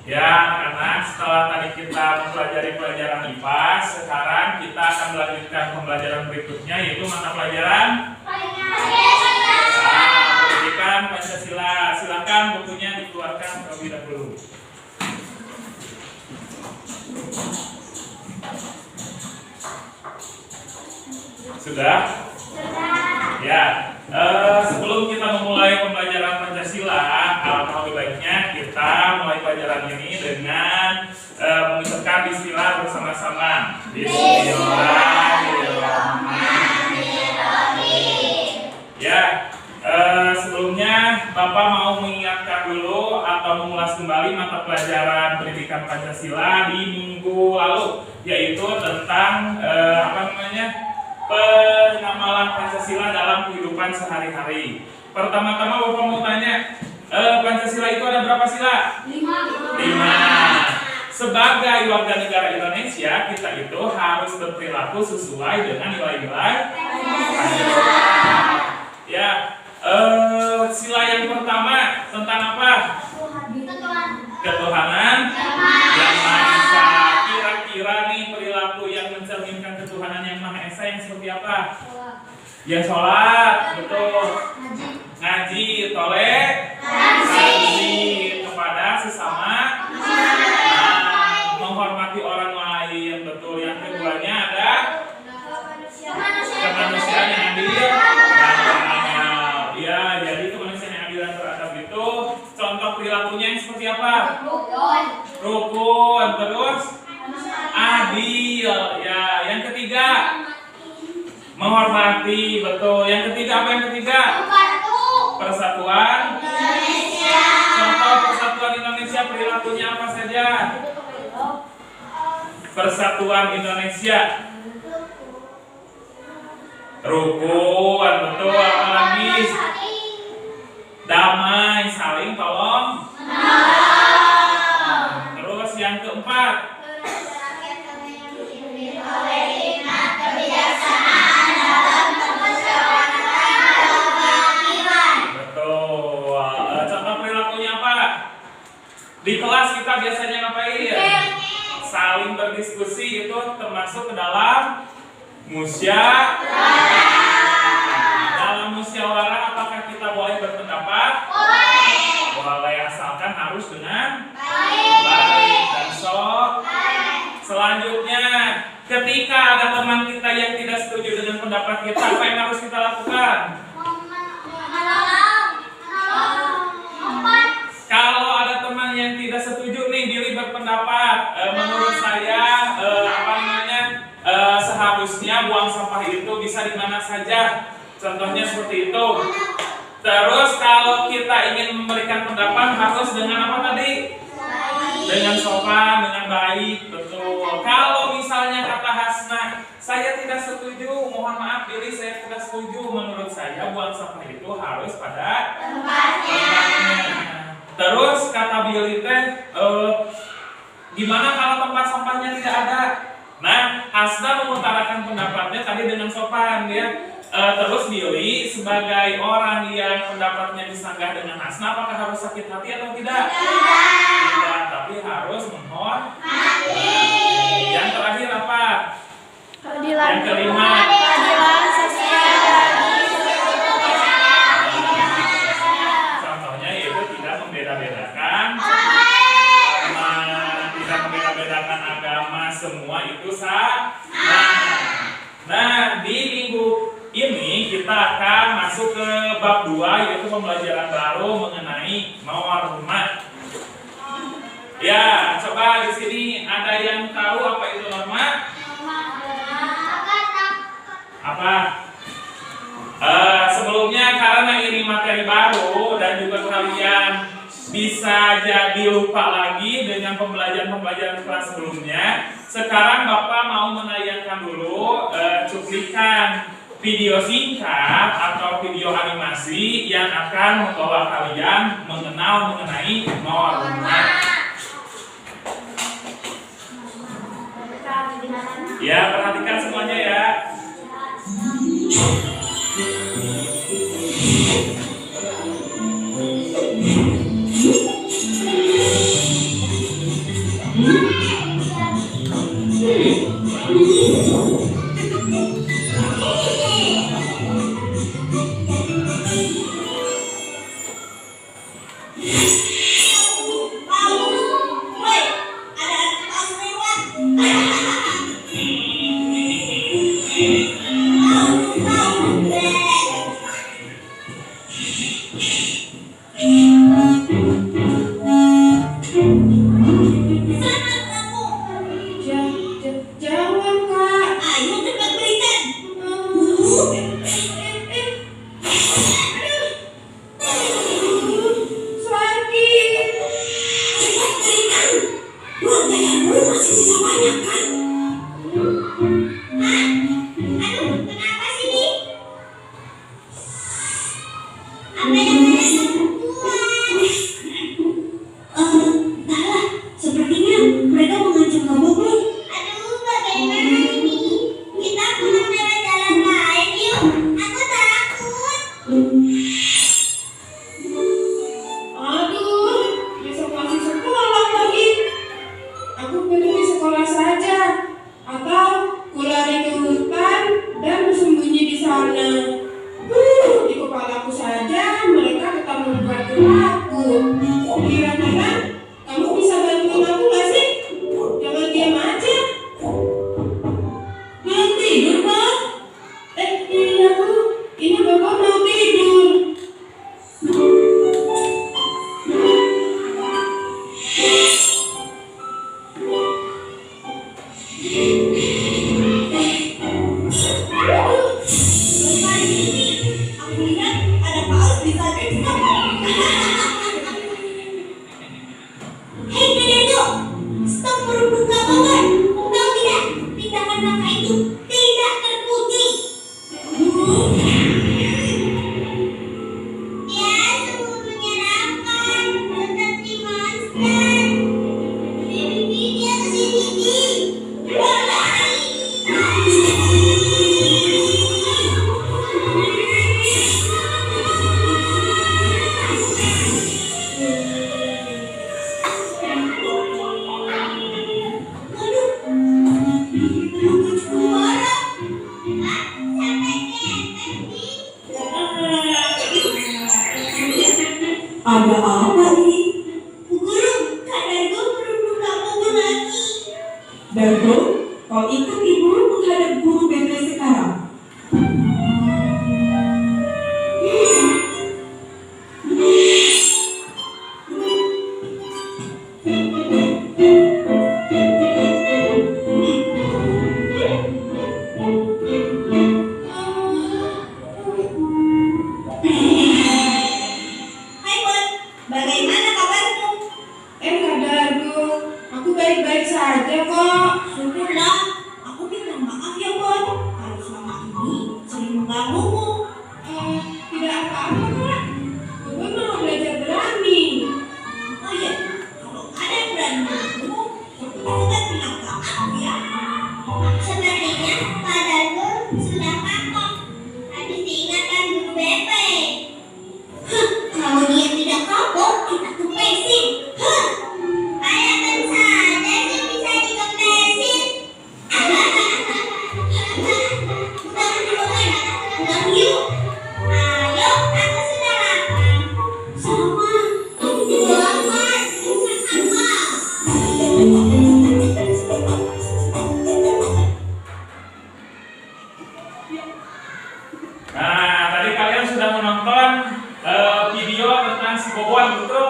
Ya, anak-anak, setelah tadi kita mempelajari pelajaran IPA, sekarang kita akan melanjutkan pembelajaran berikutnya, yaitu mata pelajaran Pendidikan Pancasila. Silakan bukunya dikeluarkan terlebih dahulu. Sudah? Ya. Sebelum kita memulai pembelajaran Pancasila, alangkah lebih baiknya kita mulai pelajaran ini dengan mengucapkan bismillah bersama-sama. Bismillahirrahmanirrahim. Ya, sebelumnya Bapak mau mengingatkan dulu atau mengulas kembali mata pelajaran Pendidikan Pancasila di minggu lalu, yaitu tentang penamalan Pancasila dalam kehidupan sehari-hari. Pertama-tama Bapak mau tanya, Pancasila itu ada berapa sila? 5. Sebagai warga negara Indonesia, kita itu harus berperilaku sesuai dengan nilai-nilai Pancasila. Ya, sila yang pertama tentang apa? Ketuhanan yang Maha Esa. Kira-kira nih perilaku yang mencerminkan ketuhanan yang Maha Esa yang seperti apa? Ya, sholat, betul. Ngaji, toleh, ngaji kepada sesama, menghormati orang lain, betul. Yang keduanya ada kemanusiaan yang adil dan beradab. Ya, jadi kemanusiaan yang adil dan beradab itu contoh perilakunya yang seperti apa? Rukun, terus adil. Ya, yang ketiga menghormati, betul. Yang ketiga apa yang ketiga? Persatuan Indonesia. Contoh persatuan Indonesia perilakunya apa saja? Persatuan Indonesia. Rukun, betul. Apa lagi? Damai, saling tolong. Terus yang keempat, di kelas kita biasanya ngapain? Saling berdiskusi, itu termasuk ke dalam musyawarah. Dalam musyawarah apakah kita boleh berpendapat? Boleh, asalkan harus dengan baik dan selanjutnya, ketika ada teman kita yang tidak setuju dengan pendapat kita, apa yang harus kita lakukan? Kalau ada teman yang tidak setuju nih diri berpendapat, menurut saya seharusnya buang sampah itu bisa di mana saja. Contohnya seperti itu. Terus kalau kita ingin memberikan pendapat harus dengan apa tadi? Dengan sopan, dengan baik, betul. Kalau misalnya kata Hasna, saya tidak setuju, mohon maaf diri saya tidak setuju. Menurut saya buang sampah itu harus pada tempatnya. Terus kata Billy gimana kalau tempat sampahnya tidak ada? Nah, Hasna mengutarakan pendapatnya tadi dengan sopan ya. Terus Billy sebagai orang yang pendapatnya disanggah dengan Hasna, apakah harus sakit hati atau tidak? Tidak, tapi harus menghormati. Yang terakhir apa? Yang kelima, keadilan sosial. Contohnya yaitu tidak membeda-bedakan agama, semua itu sama. Nah, di minggu ini kita akan masuk ke bab 2, yaitu pembelajaran baru mengenai norma. Ya, coba di sini ada yang tahu apa itu norma? Apa? Sebelumnya karena ini materi baru dan juga kalian bisa jadi lupa lagi dengan pembelajaran kelas sebelumnya, sekarang Bapak mau menayangkan dulu cuplikan video singkat atau video animasi yang akan membawa kalian mengenal mengenai norma. Ya, perhatikan semuanya ya. Ada apa ini? Bu Guru, Kak Dargo belum buka buku lagi. Dargo, kau ikut ibu menghadap guru Bebe sekarang. Hai Bon, bagaimana kabarmu? Kak Dargo, aku baik-baik saja kok. Syukurlah, aku minta maaf ya Bon, kalau selama ini sering mengganggumu. Tidak apa-apa kak. Gue mau belajar berani. Oh iya, kalau ada yang berani mengganggumu, coba bilang ke aku ya. Sepertinya Kak Dargo sudah kapok. Habis diingatkan guru Bebe. Kalau dia tidak kapok, kita kepesin. Bayangkan saja sih bisa dikepesin. Udah yuk. Ayo, aku sudah lapar. Sama, aku juga lapar. Sama. Nah, tadi kalian sudah menonton video tentang si Bobon, betul?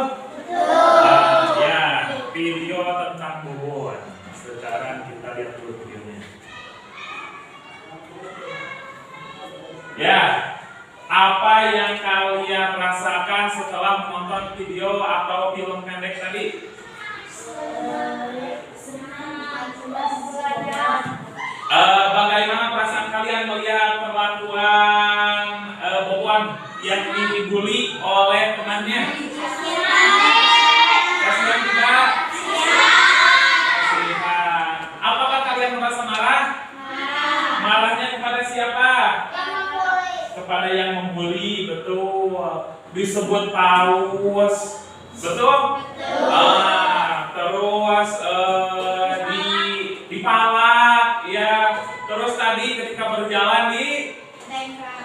Ya, video tentang Bobon. Sekarang kita lihat dulu videonya. Ya, apa yang kalian rasakan setelah menonton video atau film pendek tadi? Bagaimana perasaan kalian melihat perlakuan Bobon yang dibully oleh temannya? Kasihan tidak? Kasihan. Apakah kalian merasa marah? Marahnya kepada siapa? Kepada yang membuli, betul. Disebut paus, betul? Terus dipalak, ya. Terus tadi ketika berjalan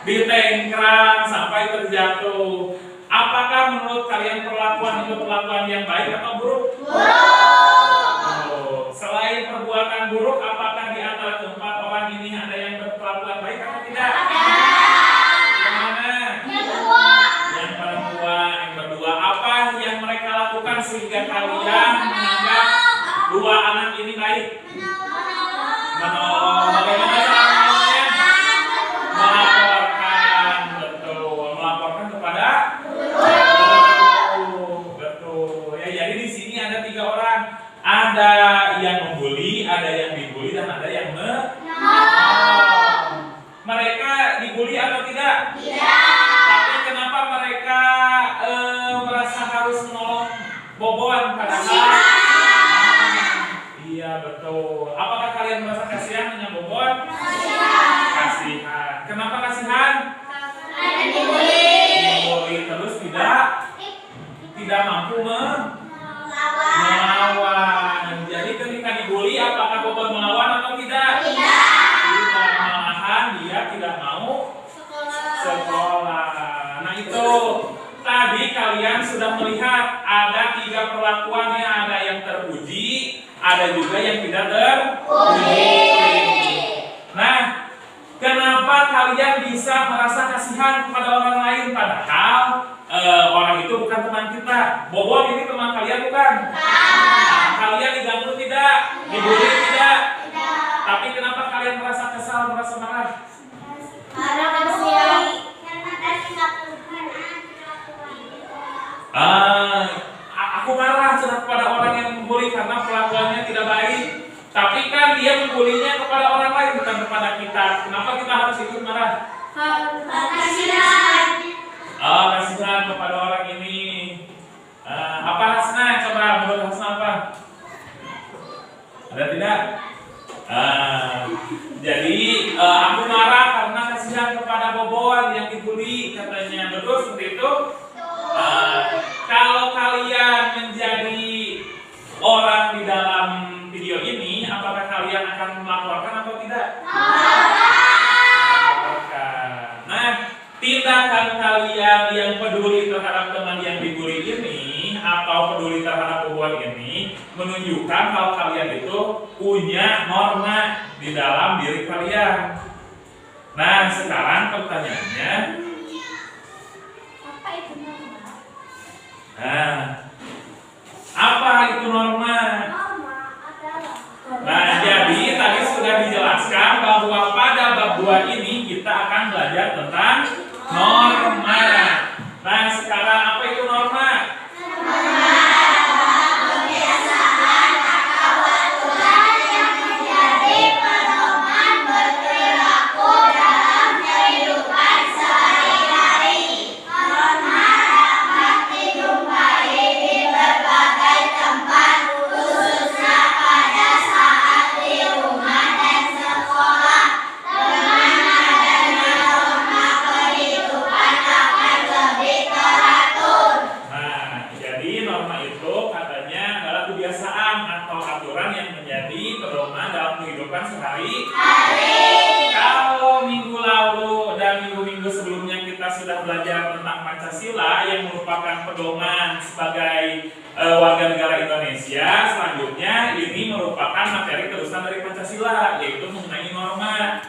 ditengkrang sampai terjatuh. Apakah menurut kalian perlakuan itu perlakuan yang baik atau buruk? Buruk. Selain perbuatan buruk, apakah di antara keempat orang ini ada yang berperlakuan baik atau tidak? Yang mana? Yang perempuan, yang berdua. Apa yang mereka lakukan sehingga kalian menganggap dua anak ini baik? Menolong. Bagaimana cara menolongnya? Melaporkan, betul. Melaporkan kepada guru. Betul. Ya, jadi di sini ada 3 orang. Ada yang membuli, ada yang dibully, dan ada yang menolong. Mereka dibully atau tidak? Tidak. Tapi kenapa mereka merasa harus menolong Bobon padahal? Iya, betul. Apakah kalian merasa kasihan dengan Bobon? Kasihan. Kenapa kasihan? Dibully terus tidak mampu melawan. Jadi ketika dibully, apakah Bobon melawan atau tidak? Tidak. Malahan dia tidak mau sekolah. Nah itu tadi kalian sudah melihat ada 3 perlakuannya, ada yang terpuji, ada juga yang tidak terpuji. Nah, kenapa kalian bisa merasa kasihan kepada orang lain padahal orang itu bukan teman kita? Bobon ini teman kalian bukan? Nah, kalian diganggu tidak? Dibully tidak? Tapi kenapa kalian merasa kesal, merasa marah? Aku marah kepada orang yang membuli karena perlakuannya tidak baik. Tapi kan dia membulinya kepada orang lain, bukan kepada kita. Kenapa kita harus ikut marah? Kasihan kepada orang ini. Apa Hasna? Coba menurut Hasna apa? Ada tidak? Jadi aku marah karena kasihan kepada Boboan yang dibully katanya. Betul seperti itu? Kalau kalian menjadi orang di dalam video ini, apakah kalian akan melaporkan atau tidak? Nah, tindakan kalian yang peduli terhadap teman yang dibully ini atau peduli terhadap Boboan ini menunjukkan kalau kalian itu punya norma di dalam diri kalian. Nah, sekarang pertanyaannya, Apa itu norma? apa itu norma? Norma adalah Nah, jadi tadi sudah dijelaskan bahwa pada bab 2 ini kita akan belajar tentang norma. Nah, sekarang apa itu norma? kebiasaan atau aturan yang menjadi pedoman berperilaku dalam kehidupan sehari-hari. Norma dapat dijumpai di berbagai tempat, khususnya pada saat di rumah dan sekolah. Dengan adanya norma, kehidupan akan lebih teratur. Nah, jadi norma itu katanya adalah kebiasaan atau aturan yang menjadi pedoman dalam kehidupan sehari-hari. Kalau minggu lalu dan minggu-minggu sebelumnya kita sudah belajar tentang Pancasila yang merupakan pedoman sebagai warga negara Indonesia, selanjutnya ini merupakan materi terusan dari Pancasila, yaitu mengenai norma.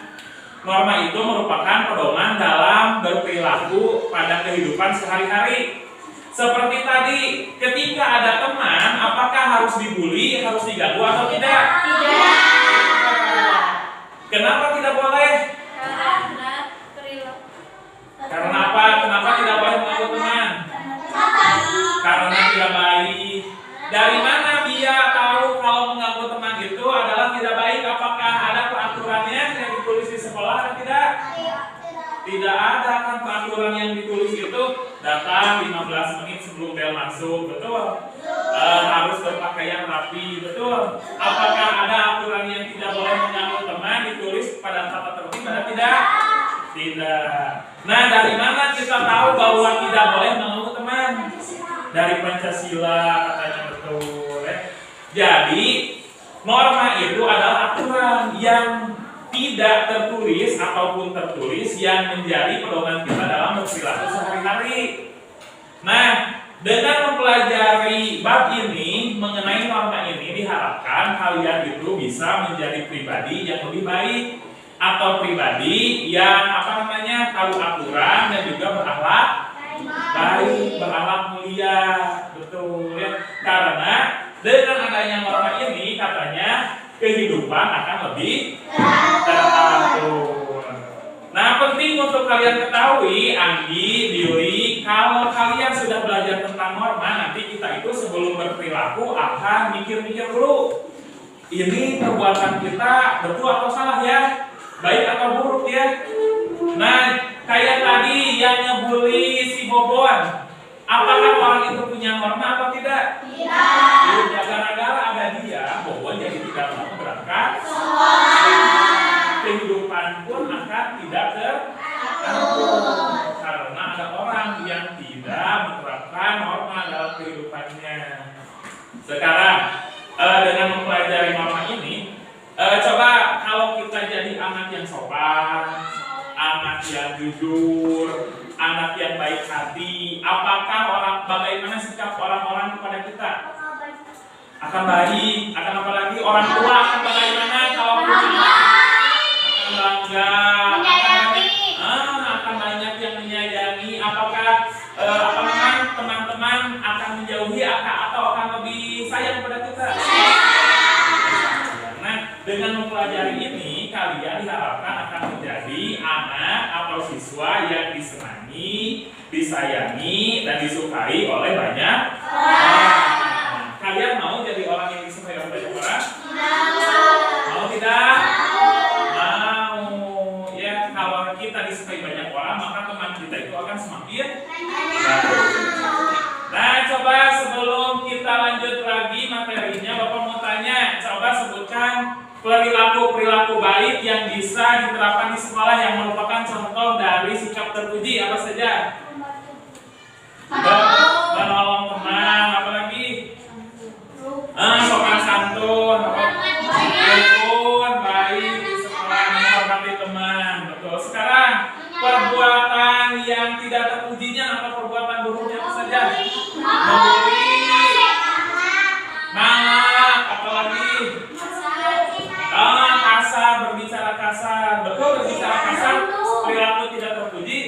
Norma itu merupakan pedoman dalam berperilaku pada kehidupan sehari-hari. Seperti tadi, ketika ada teman, apakah harus dibully, harus diganggu atau tidak? Tidak. Kenapa tidak boleh? Karena apa? Kenapa tidak boleh mengganggu teman? Karena tidak baik. Dari mana dia tahu kalau mengganggu teman itu adalah tidak baik? Apakah ada peraturannya yang ditulis di sekolah atau tidak? Tidak ada kan peraturan yang ditulis itu datang 15 menit sebelum bel masuk, betul? Harus berpakaian rapi, betul? Apakah ada aturan yang tidak boleh mengganggu teman ditulis pada tata tertib atau tidak? Tidak. Nah, dari mana kita tahu bahwa tidak boleh mengganggu teman? Dari Pancasila katanya, betul ya? Jadi norma itu adalah aturan yang tidak tertulis ataupun tertulis yang menjadi pedoman kita dalam berperilaku sehari-hari. Nah, dengan mempelajari bab ini mengenai norma ini diharapkan kalian itu bisa menjadi pribadi yang lebih baik atau pribadi yang tahu aturan dan juga berakhlak baik, berakhlak mulia, betul ya? Karena dengan adanya norma ini katanya kehidupan akan lebih teratur. Nah, penting untuk kalian ketahui, Anggi, Diri, kalau kalian sudah belajar tentang norma, nanti kita itu sebelum berperilaku akan mikir-mikir dulu. Ini perbuatan kita betul atau salah ya? Baik atau buruk ya? Nah, kayak tadi yang ngebully si Boboan, apakah orang itu punya norma atau tidak? Tidak. Gara-gara ada dia, Boboan jadi tidak mau berangkat. Kehidupan pun akan tidak teratur karena ada orang yang tidak menerapkan norma dalam kehidupannya. Sekarang dengan mempelajari norma ini, coba kalau kita jadi anak yang sopan, anak yang jujur, anak yang baik hati, apakah bagaimana sikap orang-orang kepada kita? Akan baik, akan apalagi orang tua akan bagaimana kalau punya akan bangga, akan banyak yang menyayangi. Apakah teman-teman akan menjauhi atau akan lebih sayang kepada kita? Nah, dengan mempelajari ini kalian diharapkan akan menjadi anak atau siswa yang disenangi, disayangi, dan disukai oleh banyak orang. Kalian mau jadi orang yang disukai oleh banyak orang? Mau tidak? Mau. Ya, kalau kita disukai banyak orang, maka teman kita itu akan semakin baik. Nah, coba menyebutkan perilaku-perilaku baik yang bisa diterapkan di sekolah yang merupakan contoh dari sikap terpuji. Apa saja? Menolong teman, apalagi? Sopan santun, rukun, baik di sekolah, menghormati teman. Betul. Sekarang perbuatan yang tidak terpujinya atau perbuatan buruknya apa saja? Membuli, malak, apalagi? Kasar, berbicara kasar. Betul, berbicara kasar, perilaku tidak terpuji.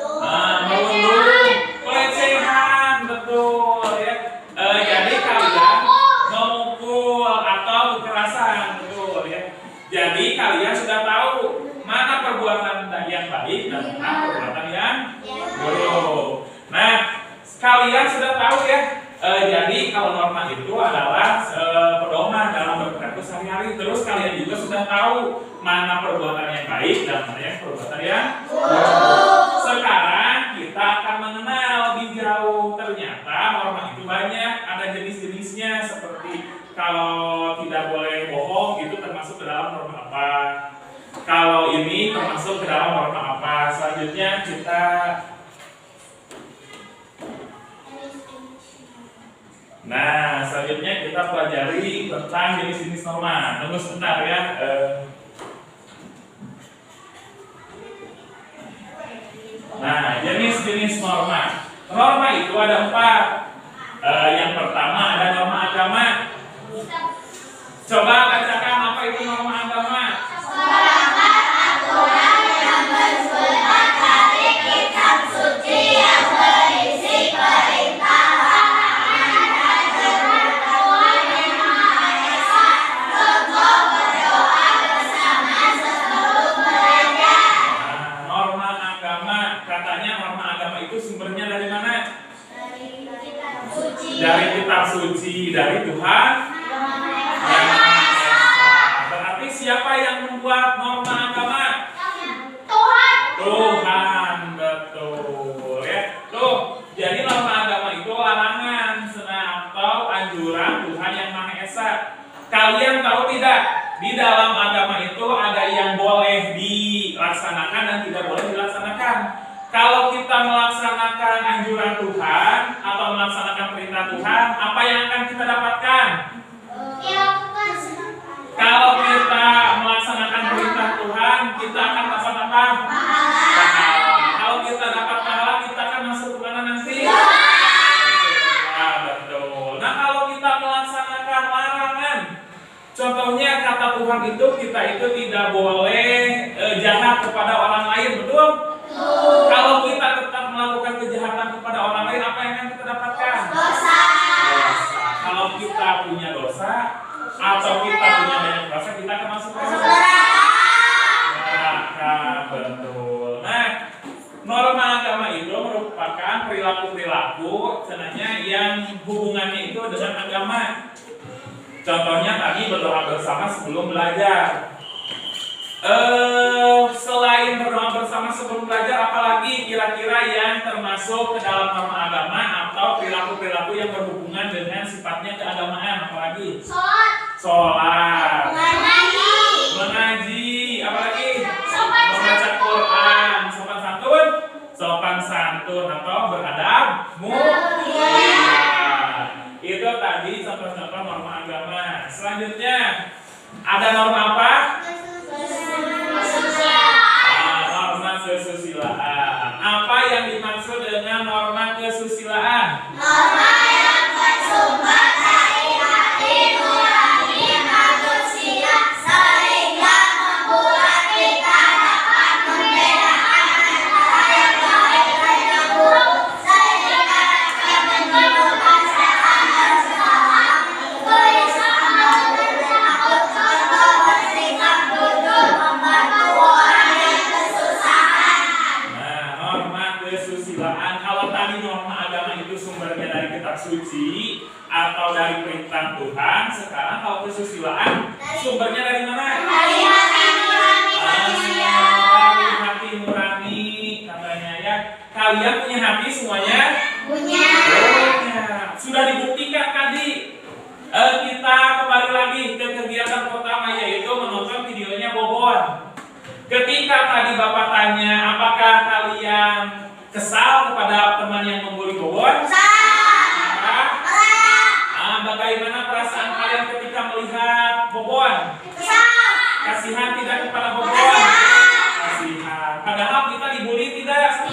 Merundung, pelecehan, betul ya. Jadi kalian memukul atau kekerasan, betul ya. Jadi kalian sudah tahu mana perbuatan yang baik dan mana perbuatan yang buruk. Nah, kalian sudah tahu ya. Jadi kalau norma itu adalah pedoman dalam berperilaku sehari-hari. Terus kalian juga sudah tahu mana perbuatan yang baik dan mana yang perbuatan yang buruk. Sekarang kita akan mengenal lebih jauh. Ternyata norma itu banyak, ada jenis-jenisnya. Seperti kalau tidak boleh bohong itu termasuk ke dalam norma apa. Kalau ini termasuk ke dalam norma apa. Selanjutnya kita pelajari tentang jenis-jenis norma. Tunggu sebentar ya. Nah, jenis-jenis norma. Norma itu ada 4. Yang pertama ada norma agama. Coba bacakan apa itu norma agama. Dari kitab suci, dari Tuhan. Berarti siapa yang membuat norma agama? Tuhan, betul ya. Tuh, jadi norma agama itu larangan atau anjuran Tuhan yang Maha Esa. Kalian tahu tidak? Di dalam agama itu ada yang boleh dilaksanakan dan tidak boleh dilaksanakan. Kalau kita melaksanakan anjuran Tuhan atau melaksanakan perintah Tuhan, apa yang akan kita dapatkan? Kalau kita melaksanakan perintah Tuhan, kita akan dapat apa? Pahala. Kalau kita dapat pahala, kita akan masuk ke mana nanti? Betul. Nah, kalau kita melaksanakan larangan, contohnya kata Tuhan itu kita itu tidak boleh jahat kepada orang lain, betul? Kalau kita tetap melakukan kejahatan kepada orang lain, apa yang akan kita dapatkan? Dosa. Kalau kita punya dosa atau kita punya banyak dosa, kita akan masuk ke neraka. Betul. Nah, norma agama itu merupakan perilaku-perilaku sebenarnya yang hubungannya itu dengan agama. Contohnya tadi berdoa bersama sebelum belajar. Selain berdoa bersama sebelum belajar, apalagi kira-kira yang termasuk ke dalam norma agama atau perilaku-perilaku yang berhubungan dengan sifatnya keagamaan, apalagi? Sholat, mengaji, apalagi? Membaca Quran, sopan santun atau beradab mulia. Itu tadi contoh-contoh norma agama. Selanjutnya ada norma apa? Kesusilaan. Apa yang dimaksud dengan norma kesusilaan? Norma yang bersumber dari hati nurani manusia sehingga membuat kita dapat membedakan antara yang baik dan yang buruk, sehingga dapat menimbulkan setan bersalah, gelisah, malu, takut, kotor, bersikap jujur, membantu orang yang kesusahan. Kesusilaan. Kalau tadi norma agama itu sumbernya dari kitab suci atau dari perintah Tuhan, sekarang kalau kesusilaan sumbernya dari mana? Dari hati nurani manusia. Dari hati nurani katanya ya. Kalian punya hati semuanya? Punya. Sudah dibuktikan tadi. Kita kembali kembali lagi ke kegiatan pertama, yaitu menonton videonya Bobon. Ketika tadi Bapak tanya, apakah kalian kesal kepada teman yang membuli Bobon? Marah? Bagaimana perasaan kalian ketika melihat Bobon? Kasihan tidak kepada Bobon? Kasihan. Padahal kita dibully tidak?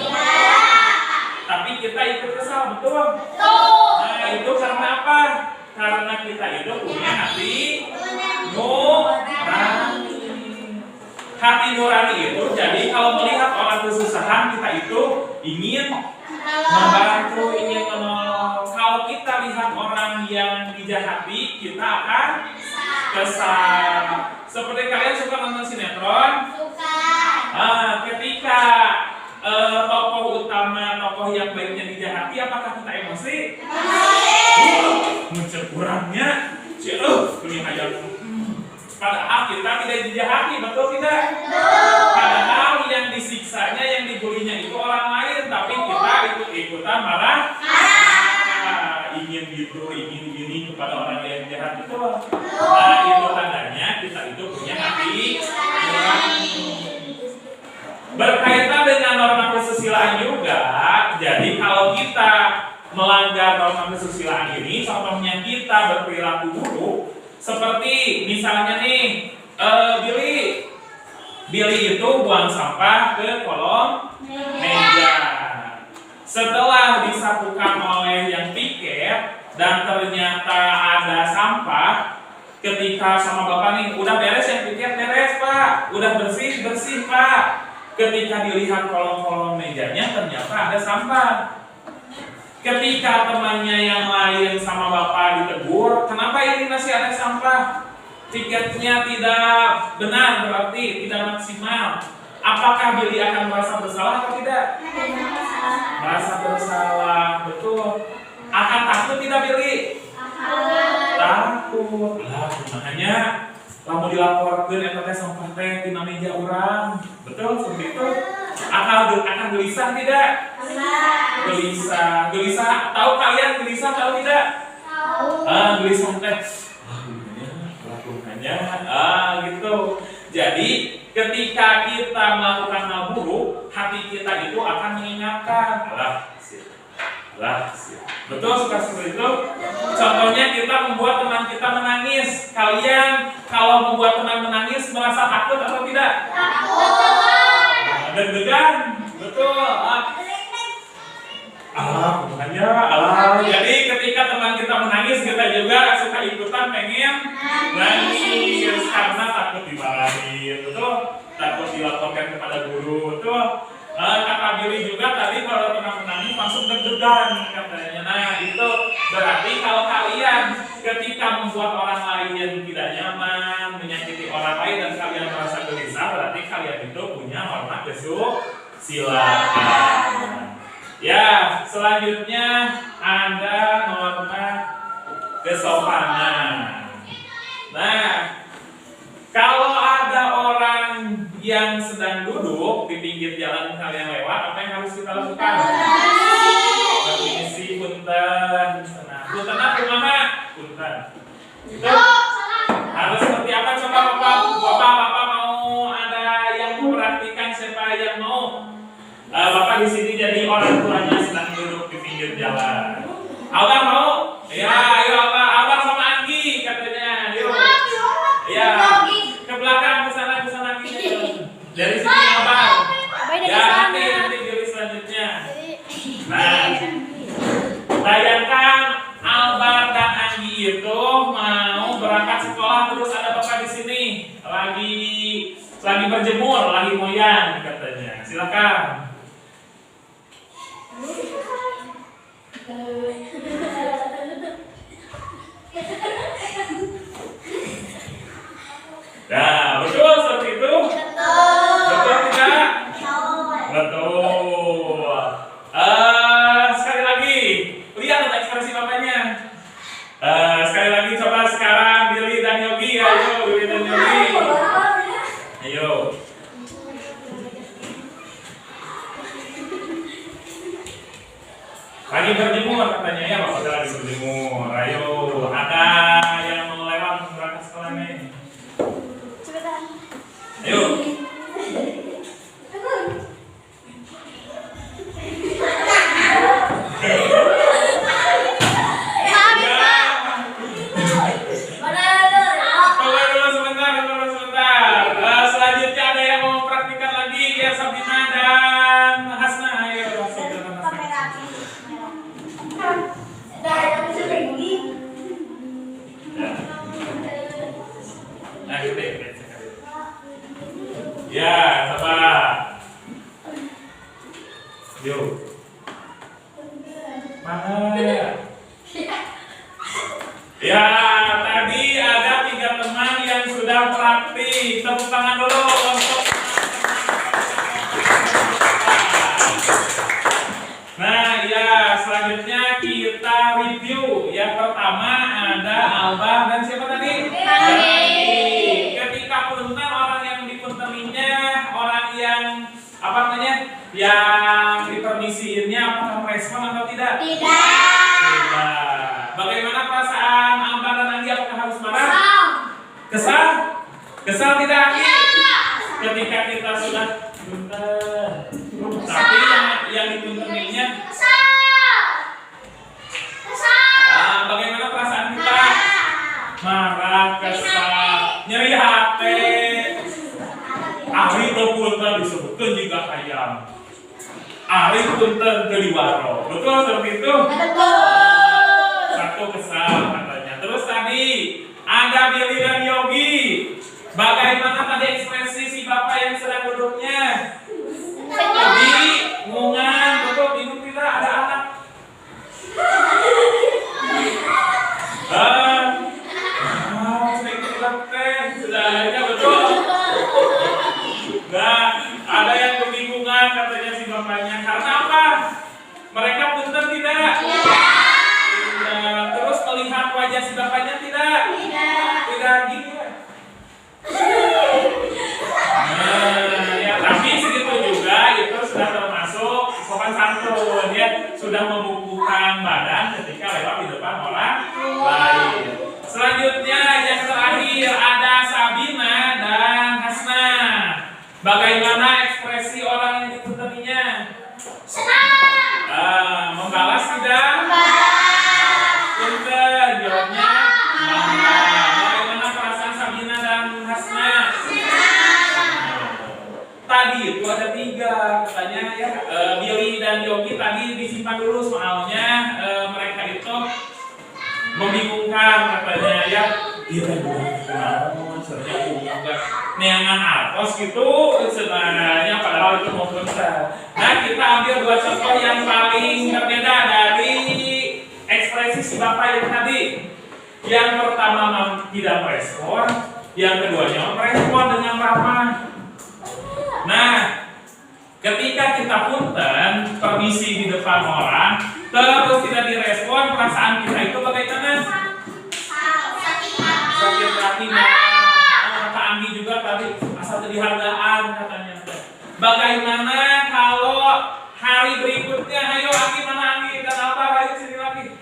Tapi kita ikut kesal, betul? Nah, itu karena apa? Karena kita itu punya hati nurani. Hati nurani itu, jadi kalau melihat orang kesusahan, kita itu ingin membantu, ingin menolong. Kalau kita lihat orang yang dijahati, kita akan kesal. Seperti kalian suka nonton sinetron? Ketika tokoh utama, tokoh yang baiknya dijahati, apakah kita emosi? Muncul kurangnya, ini ayam. Padahal kita tidak dijahati, betul tidak? Padahal yang disiksanya, yang dibulinya itu orang lain, tapi kita ikut-ikutan marah. Ingin gitu, ingin gini kepada orang yang jahat, betul. Nah, itu tandanya kita itu punya hati nurani. Berkaitan dengan norma kesusilaan juga, jadi kalau kita melanggar norma kesusilaan ini, contohnya kita berperilaku buruk, seperti misalnya nih, Billy itu buang sampah ke kolong meja. Setelah disapukan oleh yang piket dan ternyata ada sampah, ketika sama bapak nih, udah beres yang piket, beres pak, udah bersih pak. Ketika dilihat kolong-kolong mejanya, ternyata ada sampah. Ketika temannya yang lain sama bapak ditegur, kenapa ini masih ada sampah? Tiketnya tidak benar, berarti tidak maksimal. Apakah Billy akan merasa bersalah atau tidak? Merasa bersalah, betul. Akan takut tidak Billy? Takut. Makanya mau dilaporkan eta sampah teh di meja orang. Betul seperti itu. Akan gelisah tidak? Gelisah. Tahu kalian gelisah tahu tidak? Tahu. Gelisah teh. Lakukannya gitu. Jadi ketika kita melakukan hal buruk, hati kita itu akan mengingatkan, betul suka seperti itu. Contohnya kita membuat teman kita menangis. Kalian kalau membuat teman menangis merasa takut atau tidak? Takut. Deg-degan, betul. Jadi ketika teman kita menangis, kita juga suka ikutan pengen nangis karena takut dimarahin, betul? Takut dilaporkan kepada guru, betul? Kata Billy juga tadi kalau teman menangis langsung deg-degan katanya. Nah itu berarti kalau kalian ketika membuat orang lain tidak nyaman, menyakiti orang lain dan kalian merasa gelisah, berarti kalian itu punya norma kesusilaan. Ya, selanjutnya ada norma kesopanan. Nah, kalau ada orang yang sedang duduk di pinggir jalan kalian lewat, apa yang harus kita lakukan? Permisi, punten. Punten apa mana? Punten. Itu harus seperti apa? Coba bapak mau ada yang memperhatikan siapa yang mau? Bapak di sini jadi orang tuanya sedang duduk di pinggir jalan. Abang mau? Ya, ayo abang sama Anggi katanya. Yuk. Ya, ke belakang, ke sana gitu. Dari sini abang. Ya, nanti dari selanjutnya. Nah, bayangkan Albar dan Anggi itu mau berangkat sekolah, terus ada bapak di sini lagi berjemur, lagi moyang katanya. Silakan. Nah, betul seperti itu? Betul tidak? Betul. Sekali lagi, lihat ekspresi bapaknya. Sekali lagi coba sekarang Billy dan Yogi, ayo Billy dan Yogi. Ayo. Lagi berjemur katanya. Nah, gitu deh. Ya, sabar. Yuk. Mana? Ya, tadi ada 3 teman yang sudah praktik. Tepuk tangan dulu untuk. Nah, ya, selanjutnya kita review. Yang pertama ada Alba dan siapa tadi? Ketika punten, orang yang dipunteninya, orang yang apa namanya? Yang dipermisiinnya apakah merespon atau tidak? Tidak. Bagaimana perasaan Alba dan Anggi? Apakah harus marah? Kesal? Kesal tidak, Anggi? Ketika kita sudah punten. Tapi yang dituntuninya bagaimana perasaan kita? Marah, kesal, nyeri hati. Ari punten disebutkan juga hayam. Ari punten keliwaro. Betul seperti itu? Satu kesal katanya. Terus tadi ada Billy dan Yogi. Bagaimana tadi ekspresi si bapak yang sedang duduknya? Jadi ngungan, betul, bingung tidak ada anak. Sudah ada betul. Nah, ada yang kebingungan katanya si bapaknya. Karena apa? Mereka punten tidak? Tidak. Terus melihat wajah si bapaknya tidak? Tidak gini ya. Ya, tapi segitu juga itu sudah termasuk sopan santun ya, sudah membukukan badan ketika lewat di depan orang lain. Selanjutnya yang terakhir ada Sabina dan Hasna. Bagaimana ekspresi orang yang dituntuninya? Membalas tidak? Punten, jawabnya bagaimana perasaan Sabina dan Hasna? Tadi itu ada 3 katanya ya. Billy dan Yogi tadi disimpan dulu soalnya mereka itu membingungkan katanya ya. Dia bukan sebenarnya neangan artos gitu sebenarnya padahal itu mau konser. Nah, kita ambil 2 contoh yang paling berbeda dari ekspresi si bapak yang tadi. Yang pertama tidak merespon, yang keduanya merespon dengan ramah. Nah, ketika kita punten, permisi di depan orang, terus tidak direspon, perasaan kita itu bagaimana? Sakit hati. Kata Anggi juga tadi, asal dihargaan katanya. Bagaimana kalau hari berikutnya, ayo Anggi, mana Anggi dan Alba, ayo sini lagi.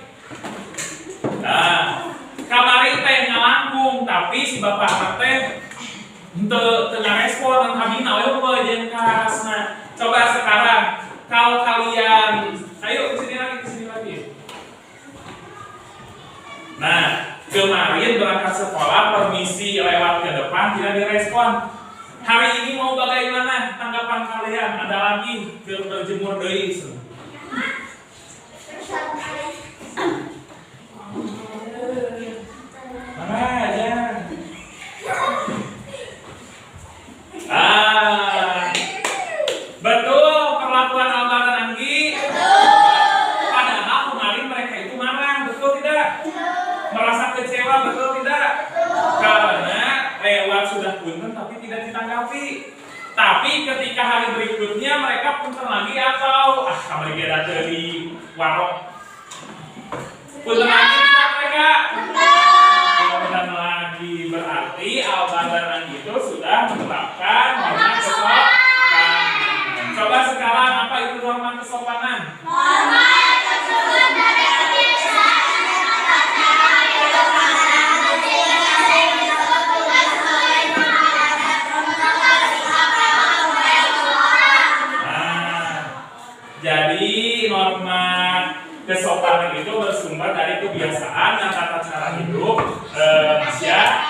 Nah, kamari teh ngalangkung, tapi si bapak teh untuk tengah respon dan kami nawe jeung kas. Nah, coba sekarang kalau kalian ayo kesini lagi. Nah, kemarin berangkat sekolah permisi lewat ke depan tidak direspon. Hari ini mau bagaimana tanggapan kalian? Ada lagi berjemur deui. Mana aja. Betul perlakuan Alba dan Anggi. Padahal kemarin mereka itu marah, betul tidak? Merasa kecewa, betul tidak? Karena lewat sudah punten tapi tidak ditanggapi. Tapi ketika hari berikutnya mereka punten lagi atau kamari geda dari warung. Punten lagi tidak mereka? Punten lagi, berarti Alba dan Anggi itu sudah menerapkan norma kesopanan. Coba sekarang apa itu norma kesopanan? Norma kesopanan dari jadi norma kesopanan itu bersumber dari kebiasaan dan tata cara hidup masyarakat.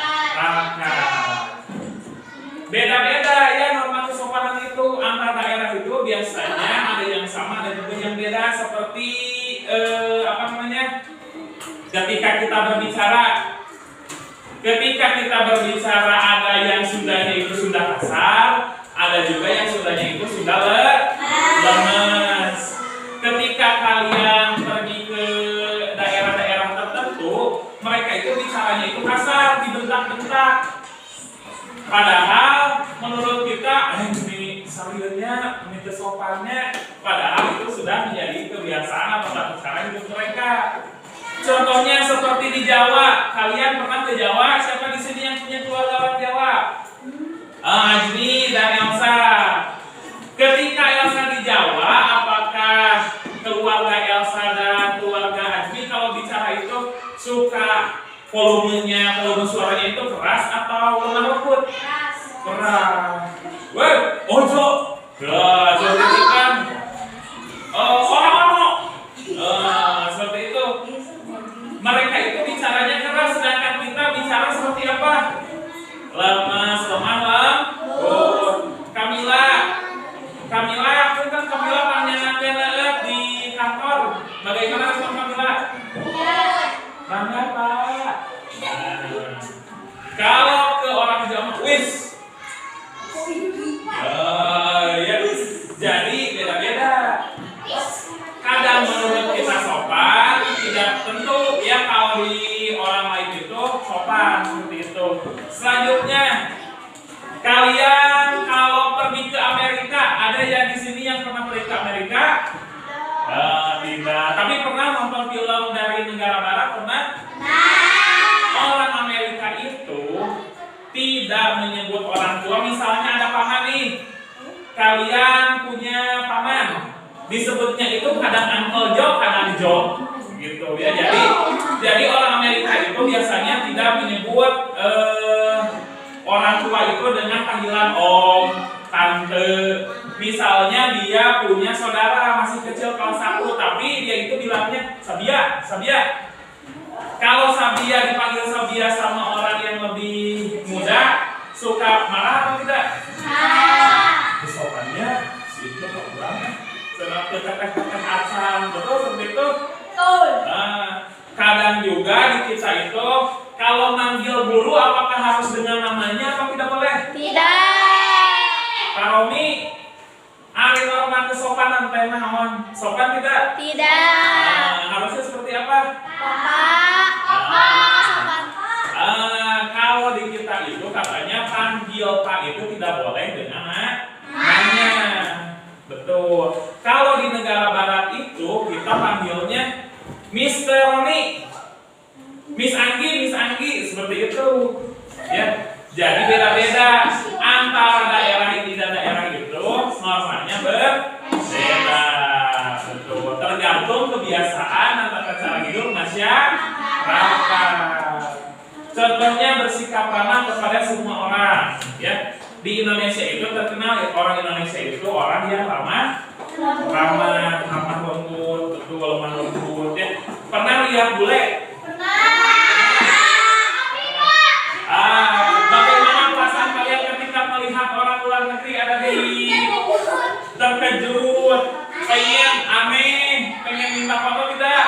Beda-beda ya norma kesopanan itu antar daerah itu biasanya ada yang sama ada juga yang beda seperti ketika kita berbicara Ketika kita berbicara ada yang sundanya itu Sunda kasar, ada juga yang sundanya itu Sunda lemes. Ketika kalian pergi ke daerah-daerah tertentu, mereka itu bicaranya itu kasar, dibentak-bentak. Padahal menurut kita, ini salirnya, ini kesopannya, padahal itu sudah menjadi kebiasaan atau tata cara hidup mereka. Contohnya seperti di Jawa, kalian pernah ke Jawa? Siapa di sini yang punya keluarga orang Jawa? Ajni dan Elsa. Ketika Elsa di Jawa, apakah keluarga Elsa dan keluarga Ajni kalau bicara itu suka volume suaranya itu keras atau lemah lembut? Keras. Weh, ojo. Nah, seperti itu kan. Orang-orang. Seperti itu. Mereka itu bicaranya keras, sedangkan kita bicara seperti apa? Lemas, lemah, lembut. Kamila, aku kan Kamila tanya di kantor. Bagaimana respon Kamila? Bangga, Pak. Kalau ke orang Jawa, wis. Ya, jadi beda-beda. Kadang menurut kita sopan, tidak tentu ya kalau di orang lain itu sopan seperti itu. Selanjutnya, kalian kalau pergi ke Amerika, ada yang di sini yang pernah pergi ke Amerika? Tidak. Tapi pernah nonton film dari negara barat? Pernah? Orang Amerika itu tidak menyebut orang tua. Misalnya ada paman nih, kalian punya paman, disebutnya itu kadang Uncle Joe, kadang Joe, gitu ya. Jadi orang Amerika itu biasanya tidak menyebut orang tua itu dengan panggilan om, tante. Misalnya dia punya saudara masih kecil kelas 1, tapi dia itu bilangnya Sabia. Kalau Sabia dipanggil Sabia sama orang yang lebih muda, suka marah atau tidak? Kesopannya itu kok banget. Sedang teteh asam, betul seperti itu. Kadang juga di kita itu kalau manggil guru apakah harus dengan namanya atau tidak boleh? Tidak. Pak Romi, ari norma kesopanan teh naon? Sopan tidak? Tidak. Harusnya seperti apa? Kalau di kita itu katanya panggil Pak itu tidak boleh dengan namanya. Betul. Kalau di negara barat itu kita panggilnya Mr. Roni, Miss Anggi seperti itu. Ya. Jadi beda-beda antara daerah ini dan daerah itu, normanya berbeda. Betul. Tergantung kebiasaan atau cara hidup masyarakat. Contohnya bersikap ramah kepada semua orang. Ya. Di Indonesia itu terkenal orang Indonesia itu orang yang ramah lembut, betul, lemah lembut. Ya. Pernah lihat bule? Bagaimana perasaan kalian ketika melihat orang luar negeri ada di terkejut, pengen minta foto tidak?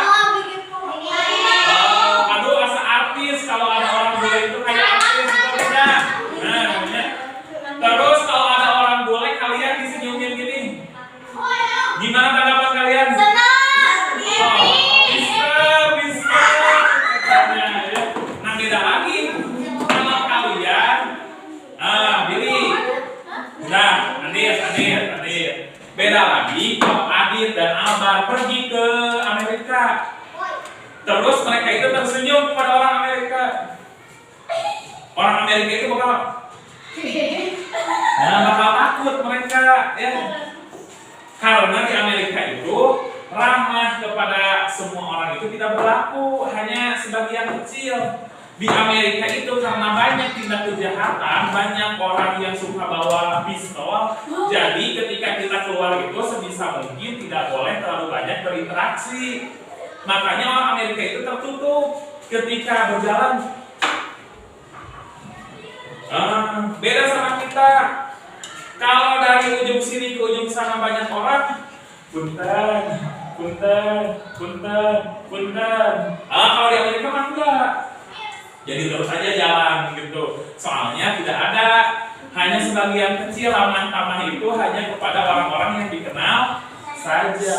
Aduh, asa artis kalau ada orang bule itu kayak artis atau tidak? Ya. Terus kalau ada orang bule kalian disenyumin gini, gimana tanggapan kalian? Bisa. Nah, beda lagi. Kalau kalian, Billy, nah, Adit. Beda lagi kalau Adit dan Albar pergi ke Amerika. Terus mereka itu tersenyum kepada orang Amerika. Orang Amerika itu bakal takut mereka, ya. Karena di Amerika itu ramah kepada semua orang itu tidak berlaku, hanya sebagian kecil. Di Amerika itu karena banyak tindak kejahatan, banyak orang yang suka bawa pistol. Jadi ketika kita keluar itu sebisa mungkin tidak boleh terlalu banyak berinteraksi. Makanya orang Amerika itu tertutup ketika berjalan. Beda sama kita. Kalau dari ujung sini ke ujung sana banyak orang, punten. Kalau di Amerika mah enggak. Jadi terus aja jalan gitu. Soalnya tidak ada, hanya sebagian kecil ramah tamah itu hanya kepada orang-orang yang dikenal saja.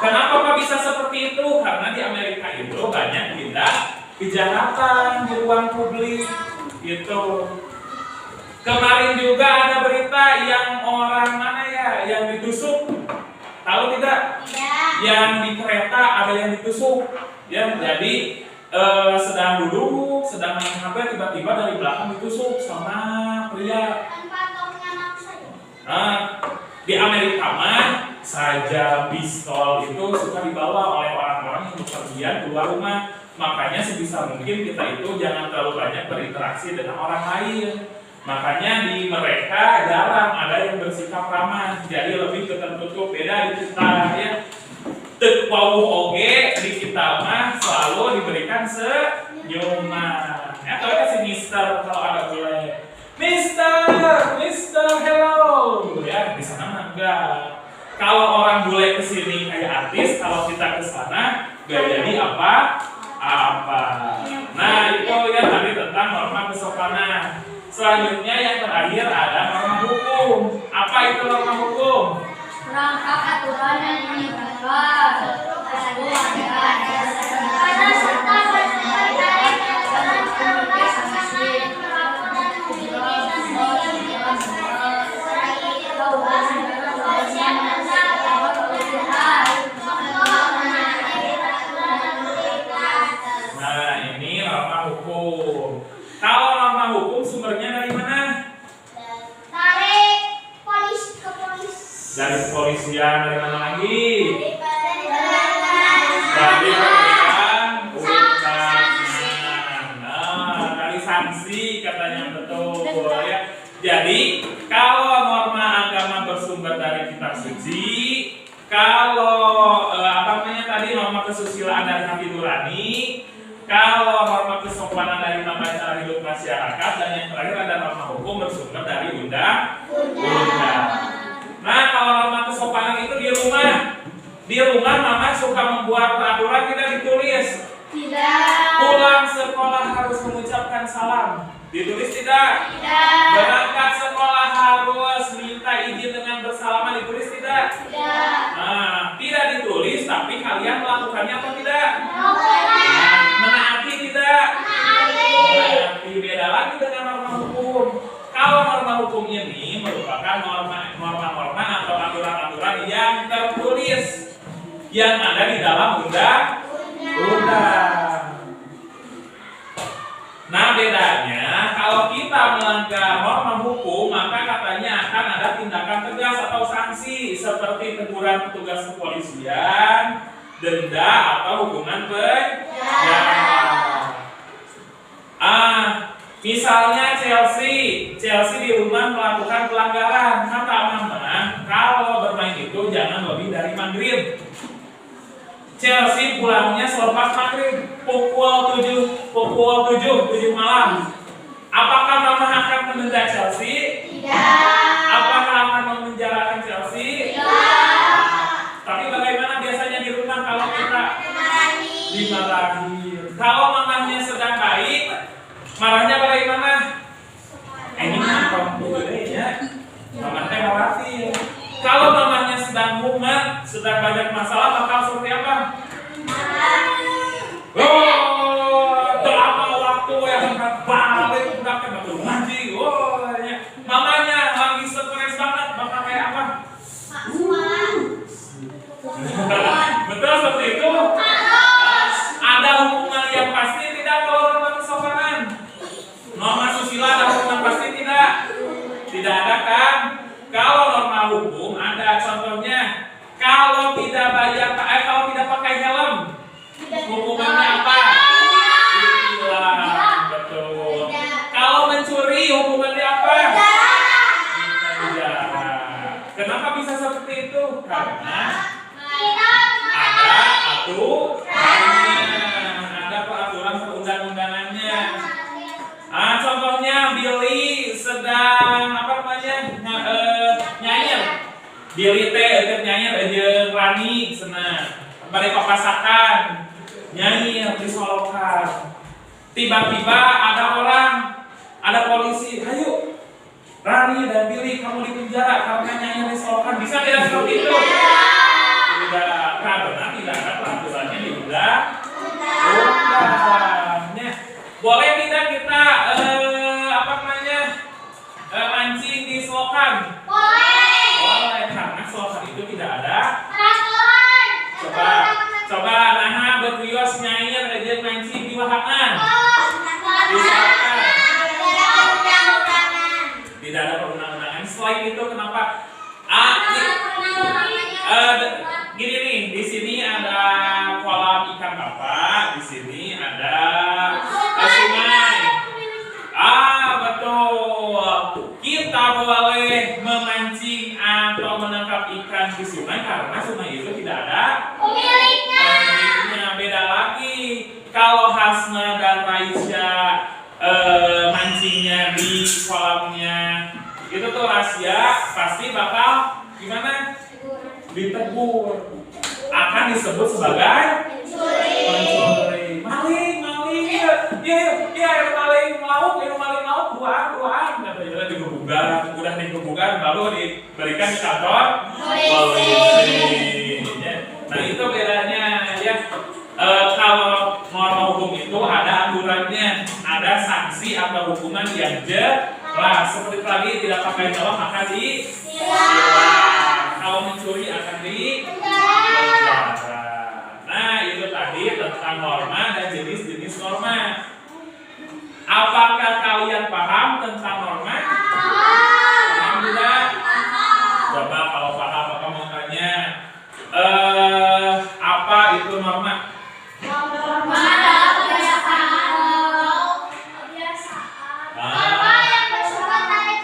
Kenapa kok bisa seperti itu? Karena di Amerika itu banyak tindak kejahatan di ruang publik gitu. Kemarin juga ada berita yang orang mana ya yang ditusuk, tahu tidak? Yang di kereta ada yang ditusuk, ya. Jadi sedang duduk, sedang main HP, tiba-tiba dari belakang ditusuk sama pria. Di Amerika mah saja pistol itu suka dibawa oleh orang-orang yang bepergian keluar rumah. Makanya sebisa mungkin kita itu jangan terlalu banyak berinteraksi dengan orang lain. Makanya di mereka jarang ada yang bersikap ramah, jadi lebih tertutup. Beda di kita ya. Tekwawu oge di kita mah selalu diberikan senyuman. Ya tahu kan si Mister kalau ada bule. Mister, hello. Ya di sana mah enggak. Kalau orang bule kesini kayak artis, kalau kita kesana gak jadi apa. Nah itu ya tadi tentang norma kesopanan. Selanjutnya yang terakhir ada norma hukum. Apa itu norma hukum? Rangkap aturan yang menegakkan Nah ini norma hukum. Kalau norma hukum sumbernya dari mana? Dari kepolisian, dari mana lagi? Dari pemerintahan urusan. Nah, dari sanksi katanya betul ya. Jadi kalau norma agama bersumber dari kitab suci, kalau tadi norma kesusilaan dari hati nurani, kalau norma kesopanan dari tata cara hidup masyarakat, dan yang terakhir ada norma hukum bersumber dari undang-undang. Nah, kalau norma kesopanan itu di rumah mama suka membuat peraturan tidak ditulis. Tidak. Pulang sekolah harus mengucapkan salam. Ditulis tidak? Tidak. Berangkat sekolah harus minta izin dengan bersalaman. Ditulis tidak? Tidak. Nah, tidak ditulis, tapi kalian melakukannya atau tidak? Menaati tidak? Menaati. Beda lagi dengan norma hukum. Kalau norma hukum ini merupakan norma-norma atau aturan-aturan yang tertulis yang ada di dalam undang-undang. Nah bedanya kalau kita melanggar norma hukum maka katanya akan ada tindakan tegas atau sanksi seperti teguran petugas kepolisian, denda atau hukuman penjara. Misalnya Chelsea di rumah melakukan pelanggaran, kata mama kalau bermain itu jangan lebih dari maghrib. Chelsea pulangnya selepas maghrib pukul 7 malam. Apakah mama akan mendenda Chelsea? Tidak. Apakah akan memenjarakan Chelsea? Tidak. Tapi bagaimana biasanya di rumah kalau kita dimarahi? Kalau mamanya sedang baik, marahnya bagaimana? Ini mantap budaya. Mamanya khawatir. Kalau mamanya sedang mumet, sedang banyak masalah, bakal seperti apa? Berapa waktu yang balik udah ke betul ngaji. Mamanya lagi stres banget, bakal kayak apa? Betul seperti itu. Ada hukuman yang pasti tidak kalau norma kesopanan? Norma susila ada hukuman pasti tidak? Tidak ada kan? Kalau norma hukum ada contohnya. Kalau tidak pakai helm, hukumannya apa? Ditilang. Betul. Kalau mencuri hukumannya apa? Dipenjara. Kenapa bisa seperti itu? Karena ada peraturan perundang-undangannya. Contohnya Billy sedang nyair. Billy teh nyair aja Rani senang. Bari papasakan nyair di solokan. tiba-tiba ada polisi, ayo Rani dan Billy kamu di penjara karena nyanyi di selokan. Bisa tidak seperti itu? Tidak, karena tidak ada peraturannya di undang-undangnya. Boleh tidak kita mancing di selokan? Boleh, karena selokan itu tidak ada peraturan. Coba nah berkios nyanyi aja mancing di wahangan. Di selokan. Tidak ada perundang-undangan. Selain itu kenapa? Gini nih, di sini ada kolam ikan bapak, di sini ada sungai. Betul. Kita boleh memancing atau menangkap ikan di sungai karena sungai itu tidak ada pemiliknya. Beda lagi kalau Hasna dan Raisya mancingnya di kolamnya itu tuh rahasia, pasti bakal gimana? Ditegur, akan disebut sebagai pencuri. Maling, maling lauk, buaan, katanya digebugan, udah digebugan baru diberikan di kantor polisi. Nah itu bedanya ya. Kalau norma hukum itu ada aturannya, ada sanksi atau hukuman yang jelas. Seperti tadi tidak pakai helm akan ditilang. Kalau mencuri akan dipenjara. Nah itu tadi tentang norma dan jenis-jenis norma. Apakah kalian paham tentang norma? Paham tidak? Coba kalau paham maka mau tanya, apa itu norma? Norma adalah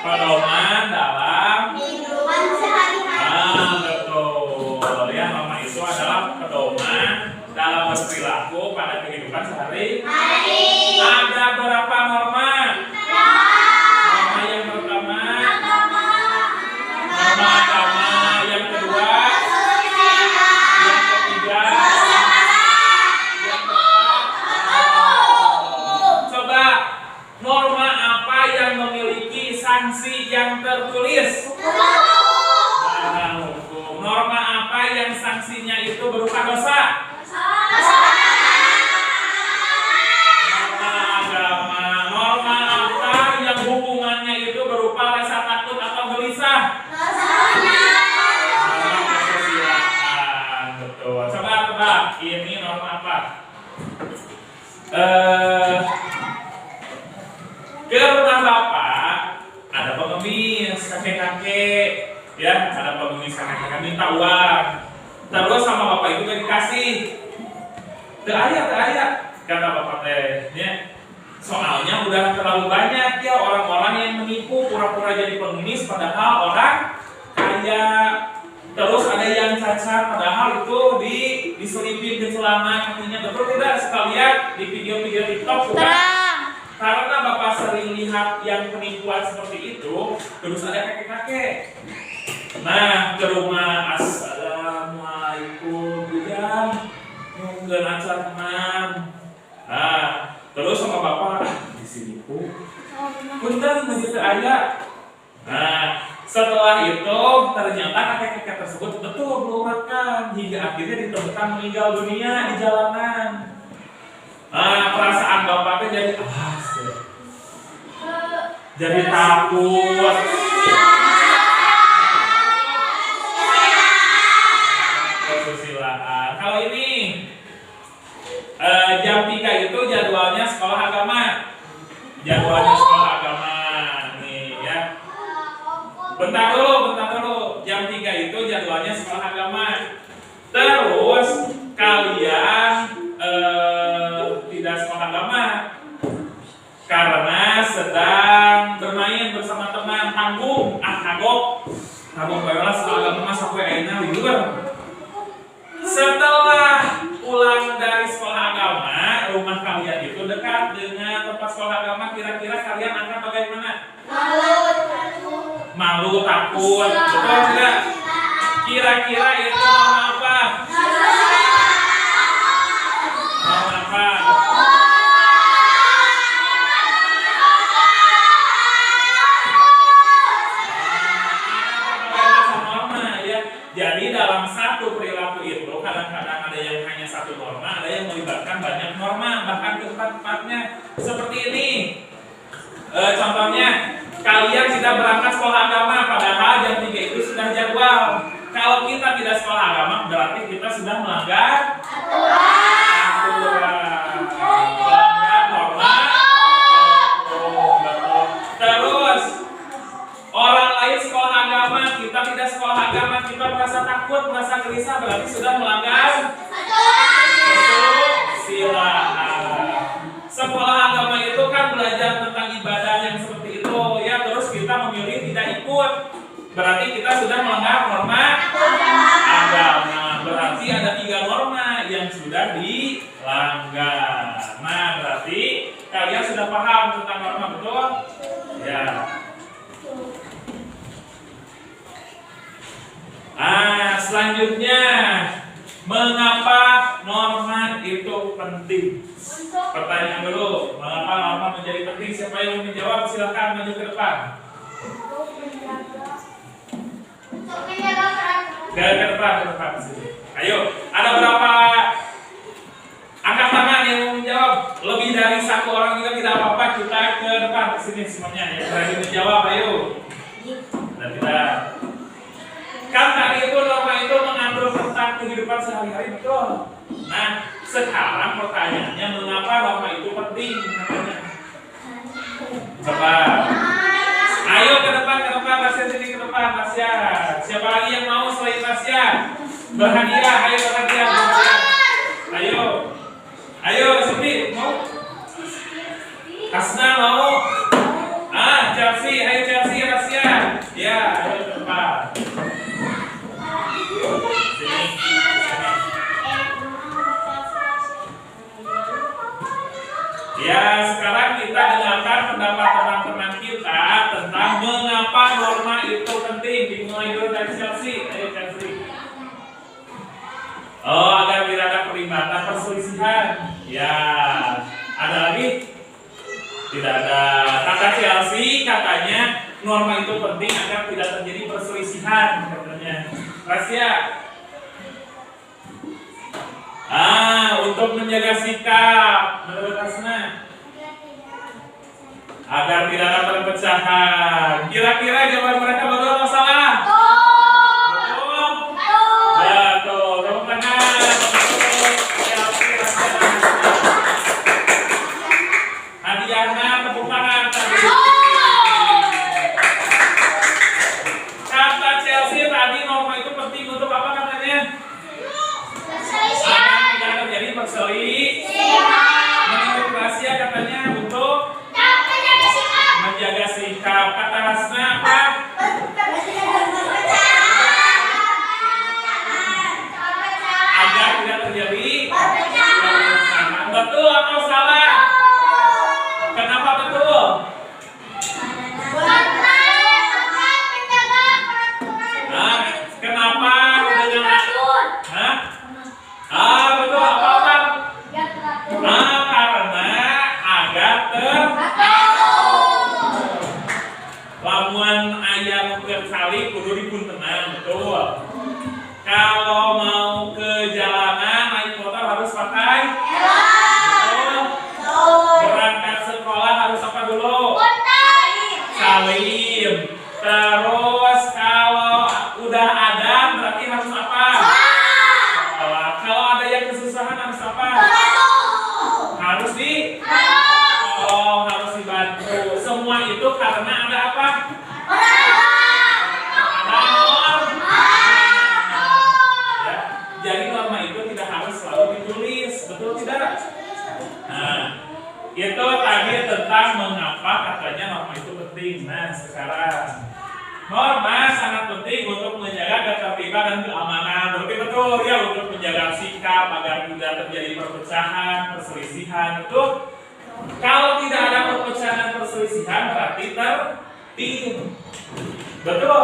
pedoman dalam kehidupan sehari-hari. Betul. Ya, norma itu adalah pedoman dalam berperilaku pada kehidupan sehari-hari. Ada berapa norma? Norma yang pertama, norma agama, yang kedua, yang ketiga, yang keempat. Coba norma apa yang memiliki sanksi yang tertulis? Hukum. Norma apa yang sanksinya itu berupa dosa? Norma agama. Norma apa yang hukumannya itu berupa rasa takut atau gelisah? Norma kesusilaan. Betul. Coba tebak, ini norma apa? Ke rumah bapak ada pengemis, kakek-kakek, ya, ada pengemis kakek-kakek minta uang. Terus sama bapak itu gak dikasih. Teu aya, kata bapak teh, ya. Soalnya udah terlalu banyak ya orang-orang yang menipu pura-pura jadi pengemis padahal orang kaya. Terus ada yang cacat padahal itu diselipin di celana kakinya. Betul tidak sekalian di video-video TikTok sudah? Karena bapak sering lihat yang penipuan seperti itu, terus ada kakek-kakek. Nah, ke rumah, assalamualaikum, bujang, mungkin acar teman. Nah, terus sama bapak, di sini pun, punten begitu aja. Nah, setelah itu ternyata kakek-kakek tersebut betul melurahkan hingga akhirnya ditemukan meninggal dunia di jalanan. Perasaan bapaknya jadi takut. Kesusilaan. Kalau ini jam 3 itu jadwalnya sekolah agama. Nih ya. Bentar dulu. Jam 3 itu jadwalnya sekolah agama. Terus kalian tidak sekolah agama karena sedang bermain bersama teman. Tanggung baiklah sekolah agama sampai akhirnya libur. Setelah pulang dari sekolah agama, rumah kalian itu dekat dengan tempat sekolah agama. Kira-kira kalian akan bagaimana? Malu, takut, betul tidak? Kira-kira itu norma apa? Norma apa? Contohnya, kalian tidak berangkat sekolah agama, padahal jam 3 itu sudah jadwal. Kalau kita tidak sekolah agama, berarti kita sudah melanggar aturan, melanggar norma. Terus, orang lain sekolah agama, kita tidak sekolah agama, kita merasa takut, merasa gelisah, berarti sudah melanggar kesusilaan. Sekolah agama itu kan belajar tentang ibadah yang seperti itu, ya. Terus kita memilih tidak ikut, berarti kita sudah melanggar norma agama. Berarti ada 3 norma yang sudah dilanggar. Nah, berarti kalian sudah paham tentang norma, betul? Ya. Selanjutnya, mengapa norma itu penting? Pertanyaan dulu, mengapa norma menjadi penting? Siapa yang mau menjawab? Silakan maju ke depan. Ke depan sini. Ayo, ada berapa angkat tangan yang mau menjawab? Lebih dari 1 orang juga tidak apa-apa, kita ke depan ke sini semuanya ya. Berani menjawab, ayo. Dan kita kan tadi itu norma itu mengatur tentang kehidupan sehari-hari, betul. Nah, sekarang pertanyaannya, mengapa norma itu penting? Coba. Ayo ke depan, Tasya sini ke depan, Tasya. Siapa lagi yang mau selain Tasya? Berhadiah, ayo berhadiah. Ayo sini, mau? Kasna mau? Chelsea, ayo Chelsea, Tasya. Ya, ayo ke depan. Ya, sekarang kita dengarkan pendapat teman-teman kita tentang mengapa norma itu penting. Dimulai dulu dari Chelsea. Ayo Chelsea. Agar tidak ada perlibatan perselisihan. Ya, ada lagi? Tidak ada. Kata Chelsea katanya norma itu penting agar tidak terjadi perselisihan katanya. Rahasia. Untuk menjaga sikap, menurut Asna, agar tidak ada perpecahan. Kira-kira jawaban mereka betul atau salah? Betul. Betul. Tepuk tangan. Hadiahnya tepuk tangan. Kata Chelsea tadi norma itu penting untuk apa katanya? Menurut Rahasia katanya untuk menjaga sikap. Kata Hasna apa? Agar tidak terjadi perpecahan. Betul atau salah? Kenapa betul? Kenapa? Betul apa? Karena agar lamuan ayam kali kudu dipuntenan, betul. Kalau mau ke jalanan naik motor harus pakai helm. Berangkat sekolah harus apa dulu? Salim. Terus kalau udah ada berarti harus apa? Kalau ada yang kesusahan harus apa? Harus harus dibantu. Semua itu karena ada apa? Ada norma. Ya, jadi norma itu tidak harus selalu ditulis, betul tidak? Nah, itu tadi tentang mengapa katanya norma itu penting. Nah, sekarang norma sangat penting untuk menjaga ketertiban dan keamanan. Berarti betul ya, untuk menjaga sikap agar tidak terjadi perpecahan, perselisihan. Betul. Kalau tidak ada perpecahan, perselisihan berarti tertib. Betul.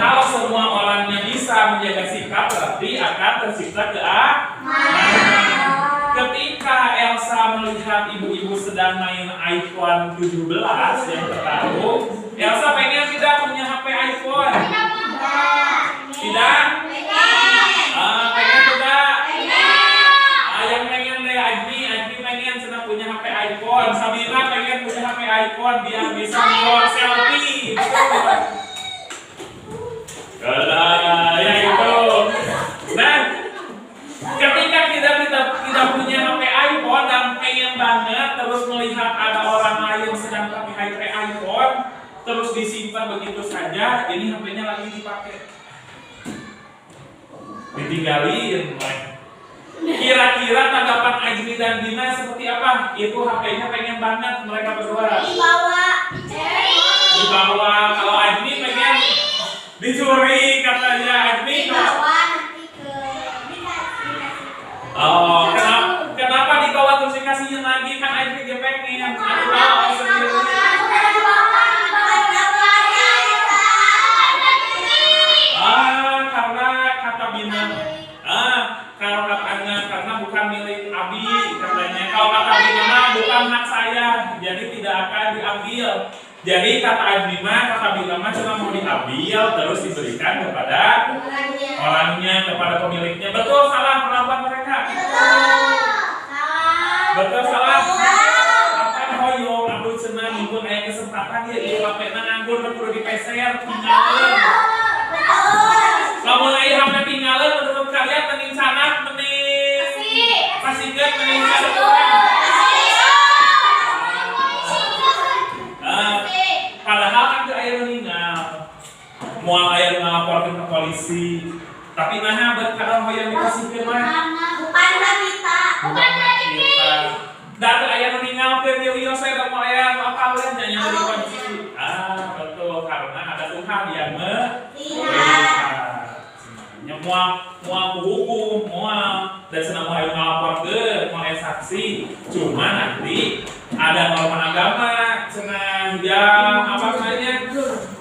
Kalau semua orangnya bisa menjaga sikap berarti akan tercipta keamanan. Ketika Elsa melihat ibu-ibu sedang main iPhone 17 yang terbaru, Elsa pengen tidak punya HP iPhone? Tidak? Pengen tidak? Yang pengen deh Ajmi pengen sudah punya punya HP iPhone, Sabina pengen punya HP iPhone biar bisa buat selfie. Ya itu. Nah, ketika kita tidak punya HP iPhone dan pengen banget terus melihat ada orang lain sedang pakai HP iPhone, terus disimpan begitu saja, ini HP-nya lagi dipakai. Ditinggalin. Kira-kira tanggapan Ajmi dan Dina seperti apa? Itu HP-nya pengen banget mereka berdua. Dibawa. Kalau Ajmi pengen dicuri katanya. Ajmi nanti ke oh, kenapa dibawa terus dikasihin lagi? Kan Ajmi dia pengen. Aku bawa sendiri. Karena kata Bina. Kalau katanya karena bukan milik Abi katanya. Kalau kata Bina bukan hak saya, jadi tidak akan diambil. Jadi kata Ajmi kata Bina cuma mau diambil terus diberikan kepada orangnya, kepada pemiliknya. Betul salah pendapat mereka? Betul salah? Akan hoyong aku senang mungkin ayah kesempatan dia di HP nganggur perlu dipeser tinggalin. Lamun ayah HP tinggalin menurut kalian mending sana mending pasingkan mending sana. Padahal kan itu ayah meninggal, mau ayah ngelaporkan ke polisi, tapi nah berkadang ayah dikasihkan mah. Bukan kita. Datu ayah meninggal ke dia saya tak mau ayah apa kalian jangan dari polisi. Betul karena ada Tuhan yang melihat. Mual hukum, mual dan senang mau ngelapor ke mau saksi, cuma nanti ada norma agama, senang ya apa namanya,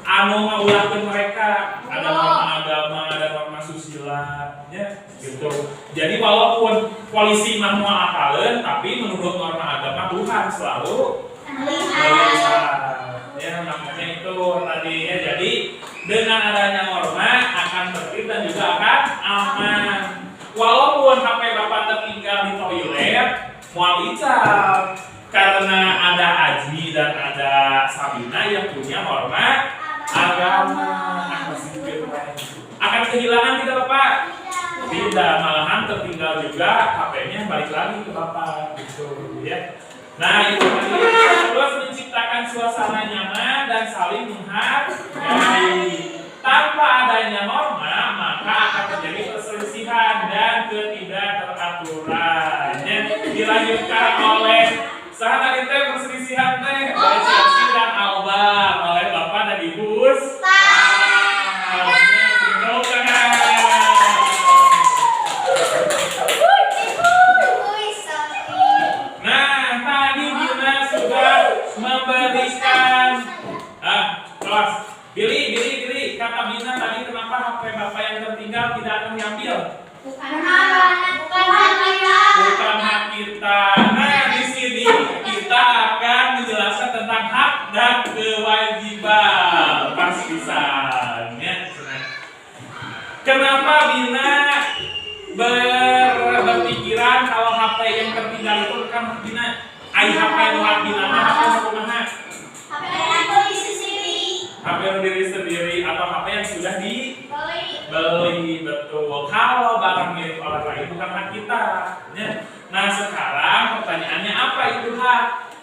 anu ngulangkan mereka, ada norma agama, ada norma susila, ya gitu. Jadi walaupun polisi mau akalin, tapi menurut norma agama Tuhan selalu melihat. Ya namanya itu tadi ya. Jadi dengan adanya norma akan tertib dan juga akan aman. Walaupun HP Bapak tertinggal di toilet, mau ical karena ada Aji dan ada Sabina yang punya norma agama. Akan kehilangan tidak Bapak? Tidak, malahan tertinggal juga HP-nya balik lagi ke Bapak gitu ya. Nah itu tadi terus menciptakan suasana nyaman dan saling menghargai. Tanpa adanya norma maka akan terjadi perselisihan dan ketidakteraturan. Dilanjutkan oleh sahabat kita perselisihan teh oleh Chelsea dan Alba oleh Bapak dan Ibu. Memberikan kelas Billy kata Bina tadi kenapa HP Bapak yang tertinggal tidak akan diambil? Bukan hak kita. Nah di sini kita akan menjelaskan tentang hak dan kewajiban pas-pisannya. Kenapa Bina berpikiran kalau HP yang tertinggal itu bukan hak Bina? HP itu hak Bina, HP kumaha? HP yang diri sendiri atau HP yang sudah dibeli, betul. Kalau barang milik orang lain bukan hak kita. Nah sekarang pertanyaannya apa itu hak?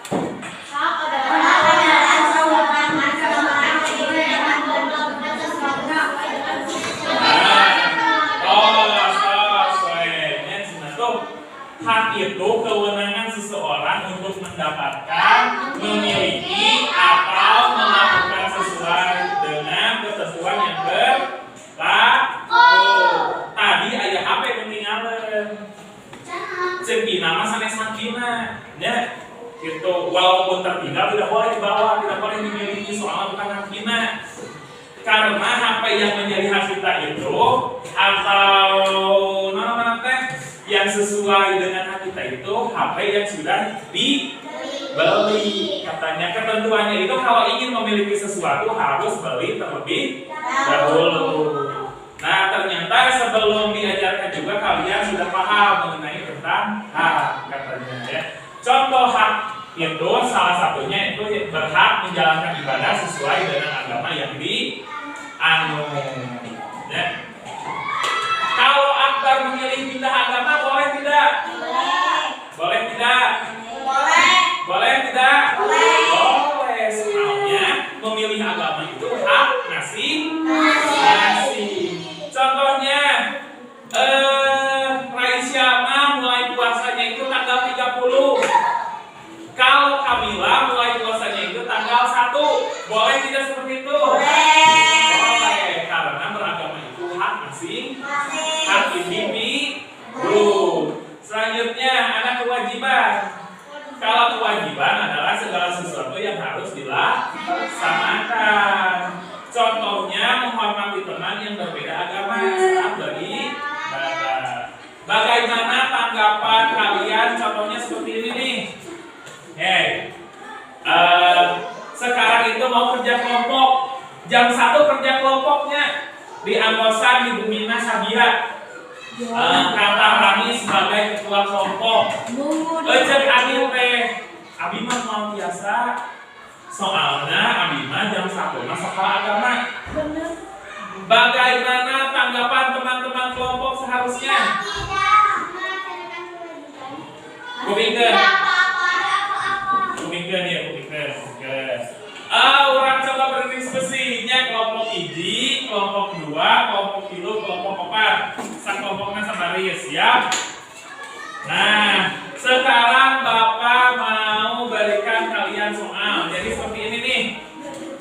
Hak itu kewenangan seseorang untuk mendapatkan, memiliki, atau melakukan sesuai dengan ketentuan yang berlaku. Tadi ayah HP ketinggalan. Cengkina mah sanes sakina, ya. Gitu. Walaupun tertinggal tidak boleh dibawa, tidak boleh dimiliki soalnya bukan hak kita. Karena HP yang menjadi hak kita itu atau yang sesuai dengan hak kita itu HP yang sudah dibeli. Katanya ketentuannya itu kalau ingin memiliki sesuatu harus beli terlebih dahulu. Nah ternyata sebelum diajarkan juga kalian sudah paham mengenai tentang hak katanya ya. Contoh hak itu salah satunya itu berhak menjalankan ibadah sesuai dengan agama yang dianut. Ya. Kalau Akbar memilih pindah agama boleh tidak? Boleh tidak? Boleh tidak? Boleh. Soalnya memilih agama itu hak ngasih. Contohnya Raisyama mulai puasanya itu tanggal 30. Kalau Kamila mulai puasanya itu tanggal 1. Boleh tidak seperti itu? Boleh. Karena beragama itu hak masing, hak individu. Selanjutnya ada kewajiban. Kalau kewajiban adalah segala sesuatu yang harus dilaksanakan. Contohnya menghormati teman yang berbeda agama saat beribadah. Bagaimana tanggapan kalian? Contohnya seperti ini nih. Sekarang itu mau kerja kelompok. Jam 1 kerja kelompoknya di Angkosan di Bumina Sabia. Kata Rani sebagai ketua kelompok. Cek Abi teh. Abi mah mau biasa. Soalnya Abi mah jam 1 mah sekolah agama. Bagaimana tanggapan teman-teman kelompok seharusnya? Kumingkeun ya, kumingkeun. Orang coba berdiskusinya kelompok hiji, kelompok 2, kelompok 3, kelompok 4. Sakelompokna sabaris ya. Nah, sekarang Bapak mau berikan kalian soal. Jadi seperti ini nih.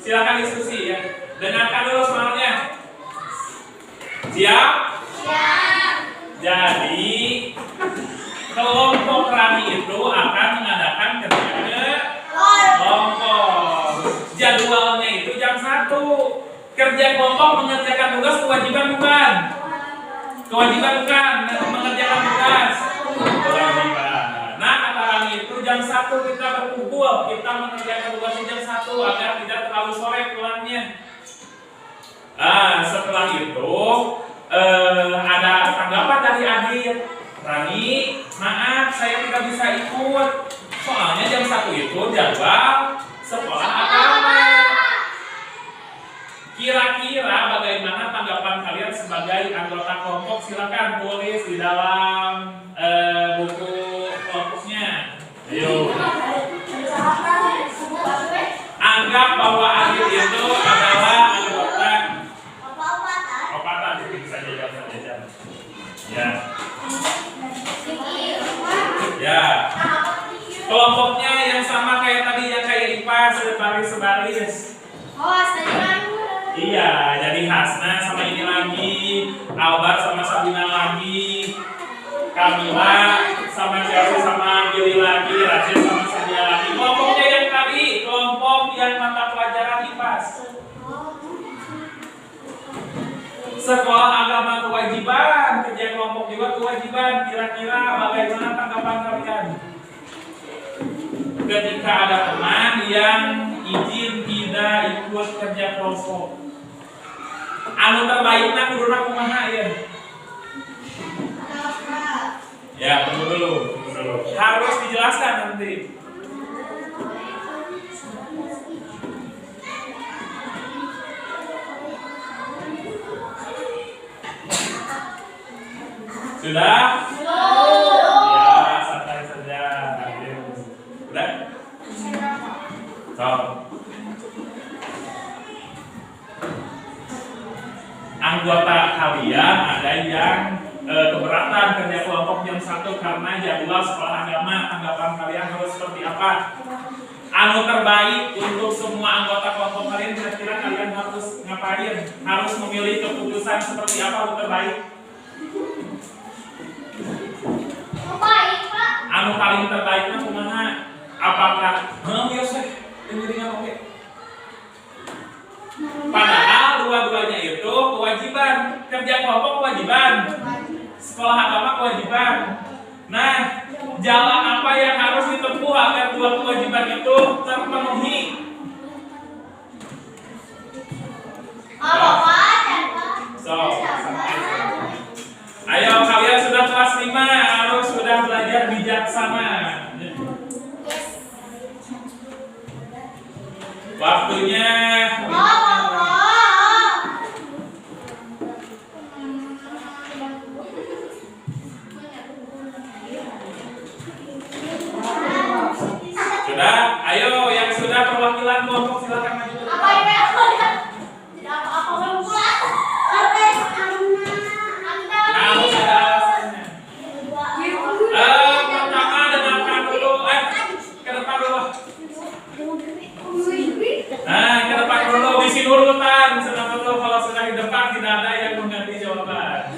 Silakan diskusi ya. Dengarkan dulu soalnya. Siap? Siap. Jadi kelompok Rani itu akan mengadakan kerja kelompok. Jadwalnya itu jam 1. Kerja kelompok mengerjakan tugas kewajiban bukan? Kewajiban bukan mengerjakan tugas. Kewajiban. Nah, kata Rani itu jam 1 kita berkumpul, kita mengerjakan tugas jam 1 agar tidak terlalu sore pulangnya. Setelah itu ada tanggapan dari Adit. Rani, maaf saya tidak bisa ikut. Soalnya jam 1 itu jadwal sekolah agama. Kira-kira bagaimana tanggapan kalian sebagai anggota kelompok? Silakan tulis di dalam buku kelompoknya. Ayo. Anggap bahwa Adit itu adalah anggota opatan. Bisa jawab saja. Ya. Ya. Kelompoknya yang sama kayak tadi, yang kayak IPA, sebaris-sebaris. Iya, jadi Hasna sama ini lagi, Albar sama Sabina lagi, Kamila sama Chelsea sama Gili lagi, Rachel sama Sabina lagi. Kelompoknya yang tadi, kelompok yang mata pelajaran IPA. Sekolah agama kewajiban, kerja kelompok juga kewajiban. Kira-kira bagaimana tanggapan kalian? Ketika ada teman yang izin tidak ikut kerja kelompok, anu terbaiknya kuduna kumaha ya? Ya, tunggu dulu. Harus dijelaskan nanti. Sudah? Ya, santai saja. Sudah? So. Anggota kalian ada yang keberatan kerja kelompok jam 1 karena jadwal sekolah agama. Tanggapan kalian harus seperti apa? Anu terbaik untuk semua anggota kelompok kalian, kira-kira kalian harus ngapain? Harus memilih keputusan seperti apa anu terbaik? Anu paling terbaiknya kumaha? Apakah biasa dengan oke? Padahal dua-duanya itu kewajiban. Kerja kelompok kewajiban, sekolah agama kewajiban. Nah, jalan apa yang harus ditempuh agar dua kewajiban itu terpenuhi? Ayo, kalian sudah kelas 5, harus sudah belajar bijaksana. Waktunya. Sudah, ayo yang sudah perwakilan kelompok silakan maju. Harus ada alasannya. Pertama dengarkan dulu, ke depan dulu. Nah, ke depan dulu, isi urutan. Senang dulu kalau sudah di depan tidak ada yang mengganti jawaban.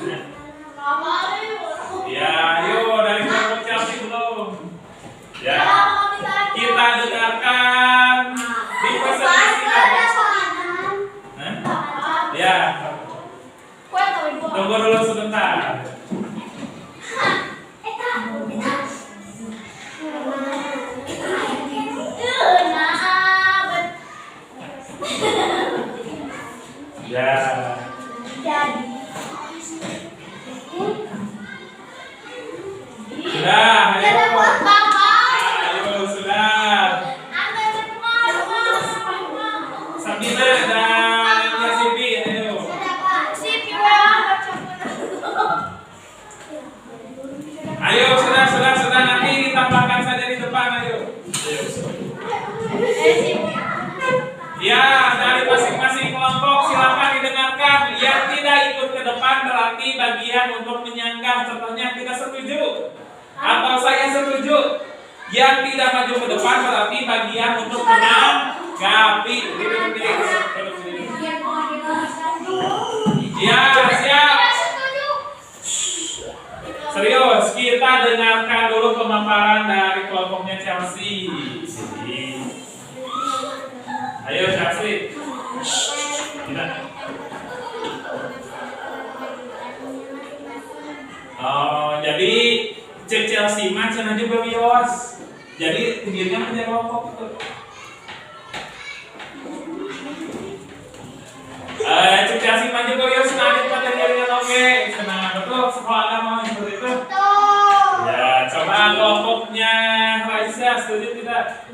Ya, ayo dari kelompok Chelsea belum. Ya, kita dengarkan dipresentasikan. Ya, tunggu dulu sebentar. Ya. Sudah, ayo. Ayo, sudah. Sabina dan Yasibi, ayo. Ayo, sudah nanti ditambahkan saja di depan, ayo. Ya, dari masing-masing kelompok silakan didengarkan. Yang tidak ikut ke depan berarti bagian untuk menyanggah. Contohnya tidak setuju atau saya setuju. Yang tidak maju ke depan berarti bagian untuk menanggapi. Ya, siap. Serius, kita dengarkan dulu pemaparan dari kelompoknya Chelsea. Ayo Chelsea. Tidak. Oh, jadi cek Chelsea macam aja berwios. Jadi dirinya punya kelompok itu. Cek Chelsea macam berwios nanti pada jaringan oke. Senang betul sekolah agama seperti itu. Ya, coba kelompoknya Raisa setuju tidak?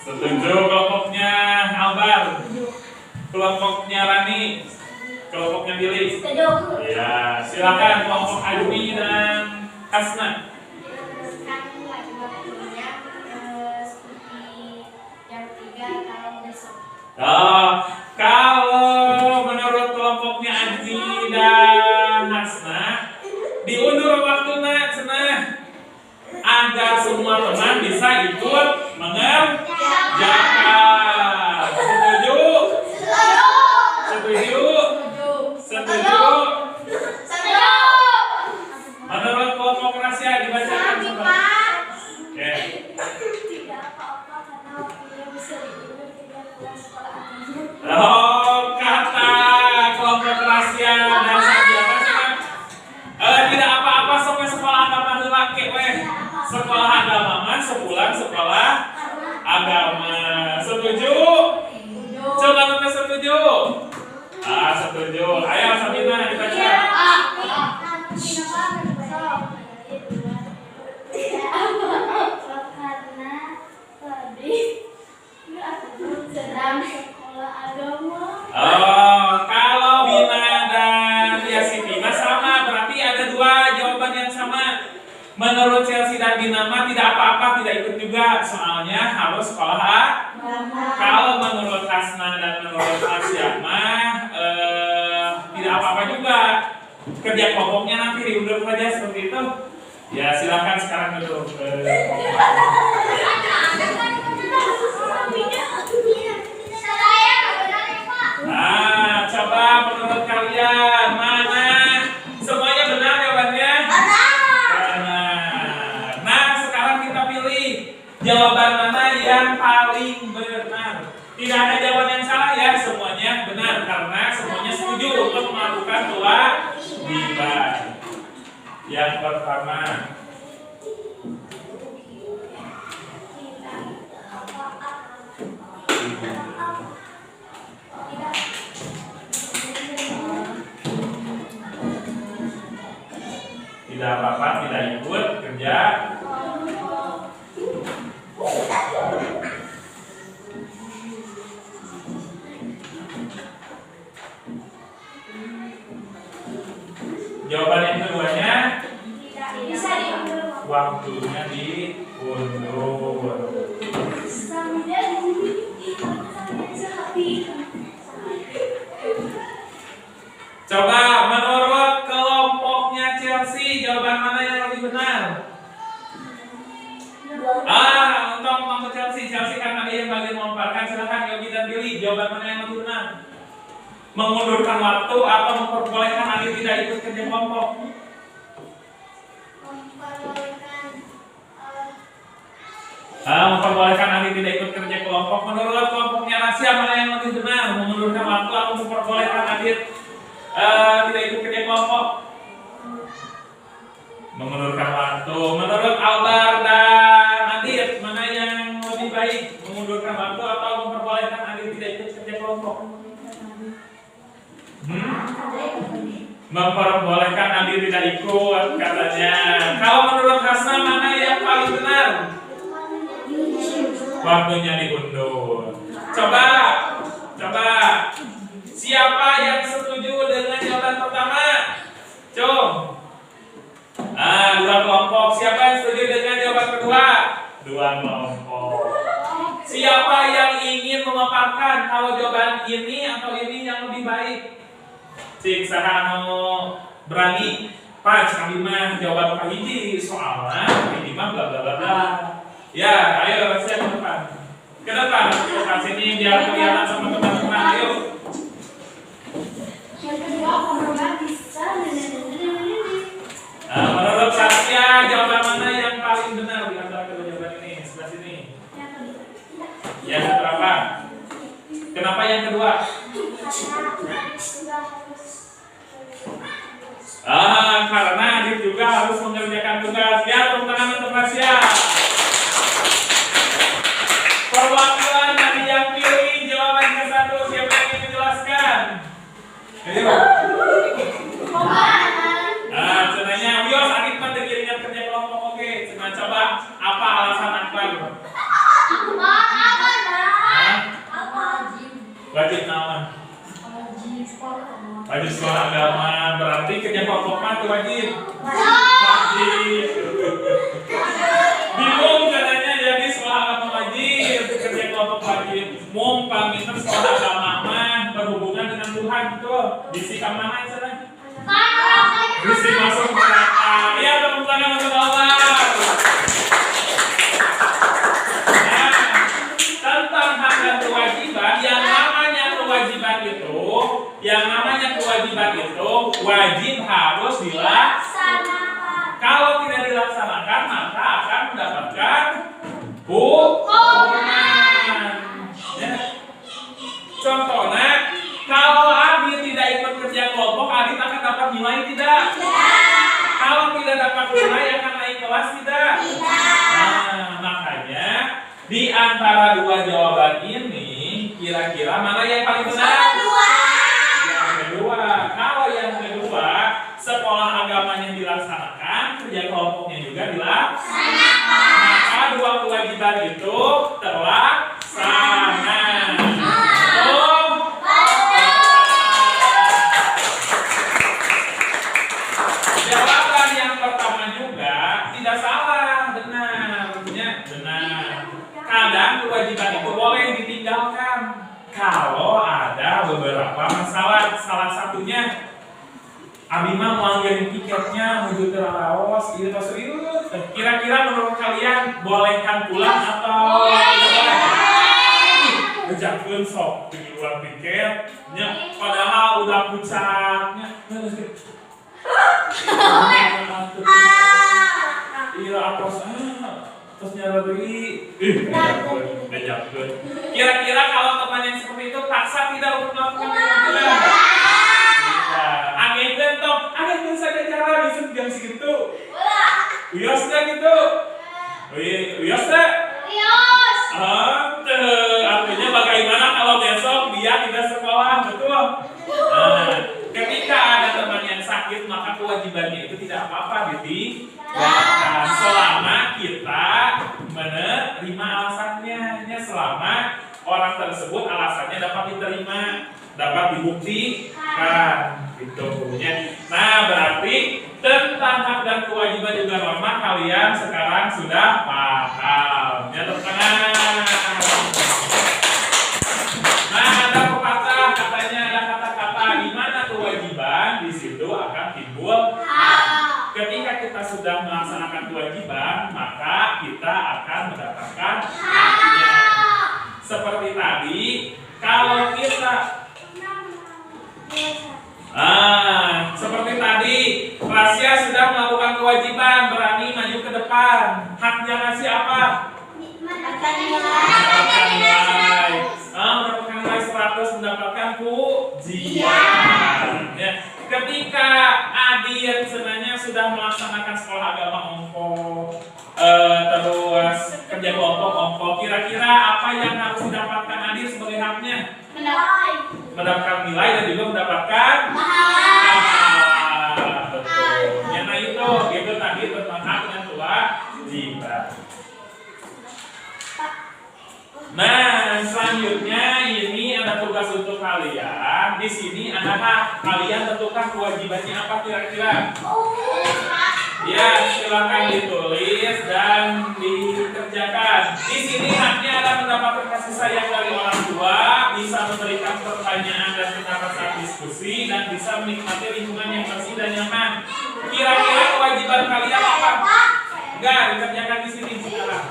Setuju kelompoknya Albar, kelompoknya Rani, kelompoknya Billy. Ya, silakan kelompok Admi dan Hasna. Kalau menurut kelompoknya Admi dan Hasna, diundur waktunya senang agar semua teman bisa ikut mengerjakan. Setuju? Setuju? Menurut kelompok rahasia dibacakan semua. Oke. Oh, kata kelompok rahasia dan siapa sih? Tidak apa-apa sampai sekolah agama laki weh. Sekolah agama man sebulan sekolah agama. Setuju? Coba kita setuju. Setuju. Ayo Sabina dibaca. Kalau Bina dan Yasipina sama, berarti ada dua jawaban yang sama. Menurut Chelsea dan Bina tidak apa-apa, tidak ikut juga, soalnya harus sekolah. Kalau menurut Hasna dan menurut Asia tidak apa-apa juga. Kerja kelompoknya nanti diundur saja seperti itu. Ya silakan sekarang duduk. Coba menurut kalian mana semuanya benar jawabannya? Benar. Nah sekarang kita pilih jawaban mana yang paling benar. Tidak ada jawaban yang salah ya, semuanya benar karena semuanya setuju untuk melakukan kewajiban. Yang pertama, tidak apa-apa, tidak ikut kerja. diundur. Coba menurut kelompoknya Chelsea, jawaban mana yang lebih benar? Untuk kelompok Chelsea karena dia yang bagian memamparkan, silakan Yogi dan Billy, jawaban mana yang lebih benar? Mengundurkan waktu atau memperbolehkan Adit tidak ikut kerja kelompok? Memperbolehkan Adit tidak ikut kerja kelompok. Menurut kelompoknya Rasya, mana yang lebih benar? Mengundurkan waktu atau memperbolehkan Adit tidak ikut kerja kelompok? Mengundurkan waktu. Menurut Albar dan Adit, mana yang lebih baik? Mengundurkan waktu atau memperbolehkan Adit tidak ikut kerja kelompok? Memperbolehkan Adit tidak ikut katanya. Kalau menurut Hasna, mana yang paling benar? Waktunya diundur. Coba siapa yang setuju dengan jawaban pertama? Dua kelompok. Siapa yang setuju dengan jawaban kedua? Dua kelompok. Siapa yang ingin memaparkan kalau jawaban ini atau ini yang lebih baik? Cik sahano berani. Pak, kami mah jawaban Pak Hiji soalnya ini mah bla bla bla. Ya, ayo siap ke depan. Ke depan sini biar kelihatan sama teman-teman. Ayo. Yang kedua bisa. Menurut Saskia, jawaban mana yang paling benar di antara kedua jawaban ini? Sebelah sini. Yang berapa? Kenapa yang kedua? Karena Adit juga harus mengerjakan tugas. Ya, tepuk tangan untuk Saskia. Perwakilan dari yang pilih jawaban ke satu, siapa yang ingin menjelaskan? Ayo. Cenanya Wios Adit mah ingat kerja kelompok oke. Cuma coba apa alasan Akbar? Wajib naon? Wajib sekolah agama, berarti kerja kelompok mah itu wajib. Wajib. Bingung katanya jadi sekolah agama wajib, kerja kelompok wajib. Paminter sekolah agama mah berhubungan dengan Tuhan betul. Bisi ka mana sana? Bisi masuk neraka. Iya, tepuk tangan untuk Allah. Nah, tentang hak dan kewajiban, yang namanya kewajiban itu wajib harus dilaksanakan. Kalau tidak dilaksanakan maka akan mendapatkan hukuman. Ya. Contohnya, kalau Adit tidak ikut kerja kelompok, Adit akan dapat nilai tidak? Kalau tidak dapat nilai akan naik kelas tidak? Nah, makanya di antara dua jawaban ini, kira-kira mana yang paling benar? Yang kedua. Kalau yang kedua, sekolah agamanya dilaksanakan, kerja kelompoknya juga dilaksanakan. Maka dua kewajiban itu terlaksana. Jawaban yang pertama juga tidak salah, benar. Kadang kewajiban itu boleh ditinggalkan kalau ada beberapa masalah. Salah satunya Abi mah mau ngirim tiketnya menuju ke Laos, itu serius. Kira-kira menurut kalian bolehkan pulang atau bejakeun sok di luar tiketnya, padahal udah pucatnya. Iya, apos terus nyari bejakeun. Kira-kira kalau teman yang seperti itu paksa tidak untuk melakukan kewajiban? Angin saja cara bisa jam segitu. Uyos dah gitu. Uyos dah. Artinya bagaimana kalau besok dia tidak sekolah, betul? Ketika ada teman yang sakit, maka kewajibannya itu tidak apa-apa, ditinggalkan selama kita menerima alasannya. Selama orang tersebut alasannya dapat diterima, dapat dibuktikan, gitu. Nah, berarti tentang hak dan kewajiban juga norma kalian sekarang sudah paham. Ya, tepuk tangan. Nah, ada pepatah katanya ada kata-kata di mana kewajiban di situ akan timbul hak. Ketika kita sudah melaksanakan kewajiban, maka kita akan mendapatkan haknya. Seperti tadi, kalau kita seperti tadi, Rasya sudah melakukan kewajiban, berani maju ke depan. Haknya ngasih apa? Mendapatkan nilai. Mendapatkan nilai 100, mendapatkan pujian. Ya. Ketika Adit sebenarnya sudah melaksanakan sekolah agama ongkok, terus kerja kelompok ongkok, kira-kira apa yang harus didapatkan Adit sebagai haknya? Mendapatkan nilai dan juga mendapatkan betul. Ya, nah itu tadi tentang hak dan kewajiban. Nah, selanjutnya ini ada tugas untuk kalian. Di sini ada hak. Kalian tentukan kewajibannya apa kira-kira? Ya, silakan ditulis dan dikerjakan. Di sini haknya ada mendapatkan kasih sayang dari orang tua, bisa memberikan pertanyaan dan pendapat saat diskusi, dan bisa menikmati lingkungan yang bersih dan nyaman. Kira-kira kewajiban kalian apa? Enggak, dikerjakan di sini sekarang.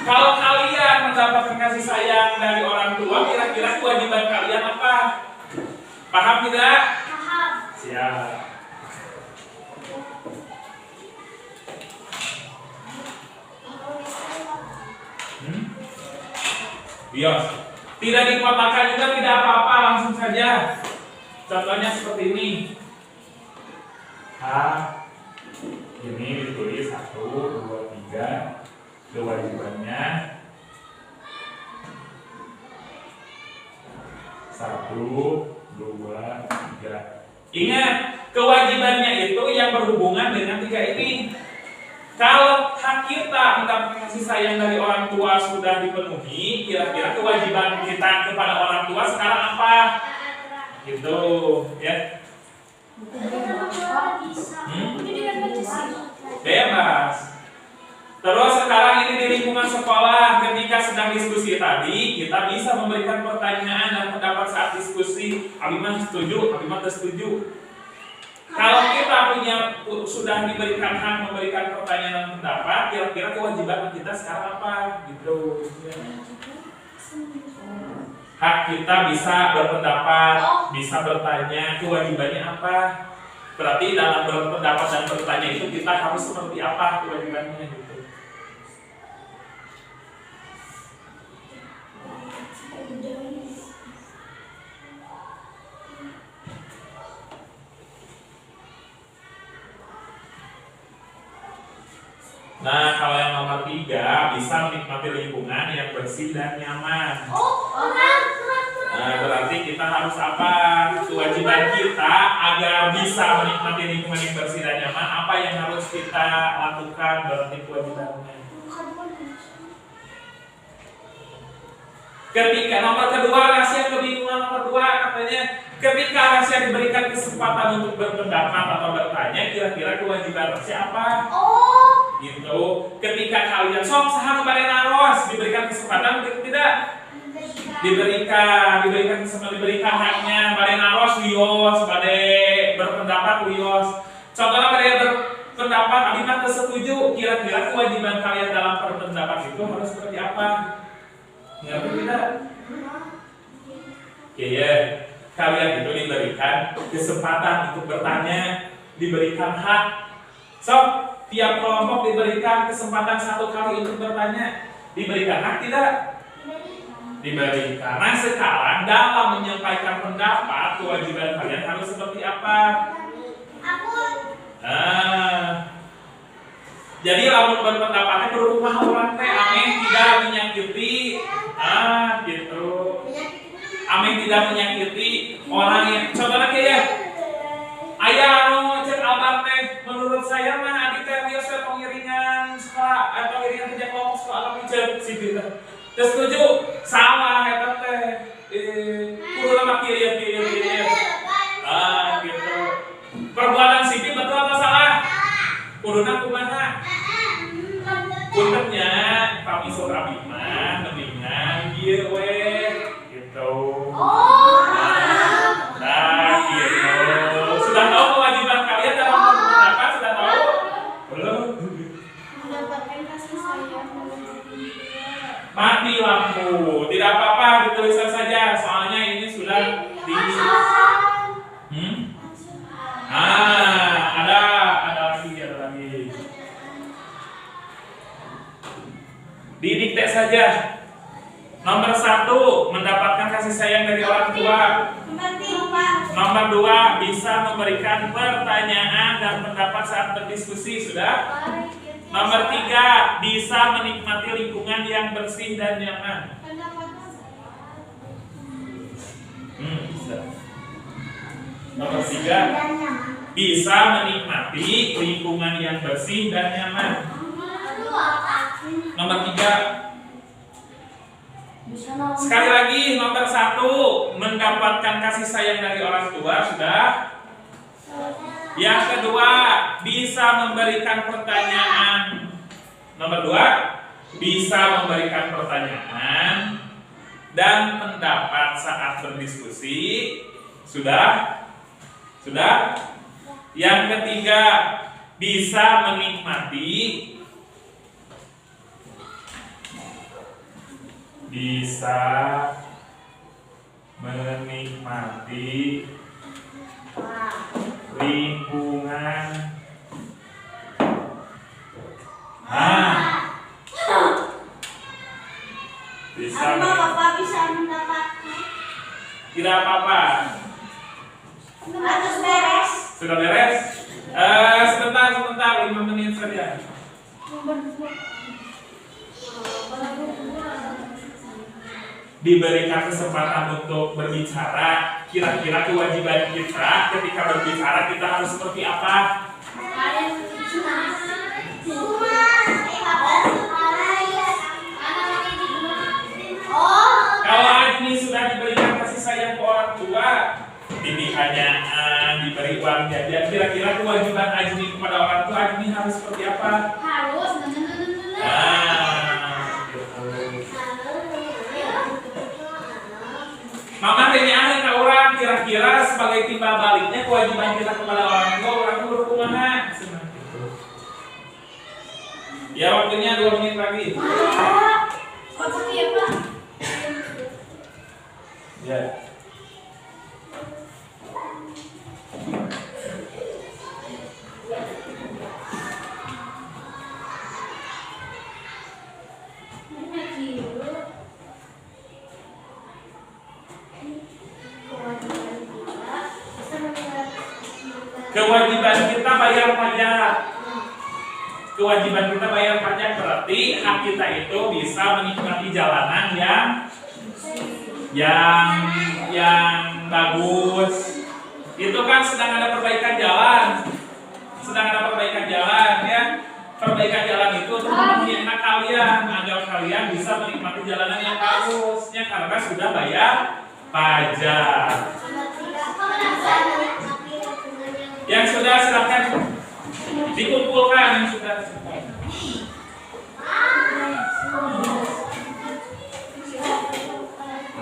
Kalau kalian mendapatkan kasih sayang dari orang tua, kira-kira kewajiban kalian apa? Paham tidak? Paham. Siap. Bios. Tidak dikotakan juga tidak apa-apa, langsung saja. Contohnya seperti ini. Ini ditulis 1, 2, 3. Kewajibannya 1, 2, 3. Ingat, kewajibannya itu yang berhubungan dengan 3 ini. Kalau hak kita mendapatkan kasih sayang dari orang tua sudah dipenuhi, kira-kira kewajiban kita kepada orang tua sekarang apa? Gitu, ya. Bebas. Terus sekarang ini di lingkungan sekolah, ketika sedang diskusi tadi, kita bisa memberikan pertanyaan dan pendapat saat diskusi. Abimah setuju, Abimah tidak setuju. Kalau kita sudah diberikan hak memberikan pertanyaan dan pendapat, kira-kira kewajiban kita sekarang apa? Gitu. Hak kita bisa berpendapat, bisa bertanya, kewajibannya apa? Berarti dalam berpendapat dan bertanya itu kita harus seperti apa kewajibannya gitu. Nah, kalau yang nomor 3, bisa menikmati lingkungan yang bersih dan nyaman. Nah, berarti kita harus apa? Kewajiban kita agar bisa menikmati lingkungan yang bersih dan nyaman, apa yang harus kita lakukan? Berarti kewajibannya. Ketika nomor kedua, Rasya kebingungan nomor 2 katanya, ketika Rasya diberikan kesempatan untuk berpendapat atau bertanya, kira-kira kewajiban Rasya apa? Gitu. Ketika kalian sahanu bade naros diberikan kesempatan gitu tidak? Diberikan kesempatan, diberikan haknya bade naros wios, bade berpendapat wios. Contohnya bade berpendapat Abimah setuju, kira-kira kewajiban kalian dalam berpendapat itu harus seperti apa? Ngerti tidak? Oke ya. Kalian itu diberikan kesempatan untuk bertanya, diberikan hak. Tiap kelompok diberikan kesempatan 1 kali untuk bertanya. Diberikan hak tidak? Diberikan. Nah, sekarang dalam menyampaikan pendapat, kewajiban kalian harus seperti apa? Jadi lamun berpendapatnya berhubungan orang teh aneh tidak menyakiti. Gitu. Amin tidak menyakiti orang yang contohnya kayak ayah anu cek albar teh menurut saya mah adik teh biasa pengiringan sekolah atau pengiringan kerja kelompok sekolah alam cek si kita. Terus setuju salah eta teh kudu lama kieu gitu. Perbuatan guruna kumaha? Puntennya kami sok abdi mah mendingan ieu we gitu. Nah, gitu. Sudah tahu kewajiban kalian dalam berbuat apa? Sudah tahu? Belum. Mendapatkan kasih sayang. Mati lampu. Tidak apa-apa, dituliskan saja. Soalnya ini sudah di ada lagi. Didikte saja. Nomor 1, mendapatkan kasih sayang dari orang tua. Nomor 2, bisa memberikan pertanyaan dan pendapat saat berdiskusi. Sudah? Nomor 3, bisa menikmati lingkungan yang bersih dan nyaman. Bisa. Nomor 3, bisa menikmati lingkungan yang bersih dan nyaman. Nomor 3, sekali lagi, nomor 1, mendapatkan kasih sayang dari orang tua. Sudah? Yang kedua, bisa memberikan pertanyaan. Nomor 2, bisa memberikan pertanyaan dan pendapat saat berdiskusi. Sudah? Sudah? Yang ketiga, bisa menikmati lingkungan. Bapak bisa mendapatkan. Tidak apa-apa. Harus beres. Sudah beres? Sebentar, 5 menit saja. Diberikan kesempatan untuk berbicara. Kira-kira kewajiban kita ketika berbicara kita harus seperti apa? Kalau Ajni sudah diberikan kasih sayang ke orang tua, didikannya diberi uang jajan, kira-kira kewajiban Ajni kepada orang tua Ajni harus seperti apa? Harus. Mama tanya ke orang, kira-kira sebagai timbal baliknya kewajiban kita kepada orang tua berkumaha? Ya, waktunya 2 menit lagi. Ya. Kewajiban kita bayar pajak. Kewajiban kita bayar pajak berarti hak kita itu bisa menikmati jalanan yang bagus. Itu kan sedang ada perbaikan jalan. Ya. Perbaikan jalan itu untuk memenuhi hak kalian agar kalian bisa menikmati jalanan yang bagusnya karena sudah bayar pajak. Yang sudah silakan dikumpulkan yang sudah.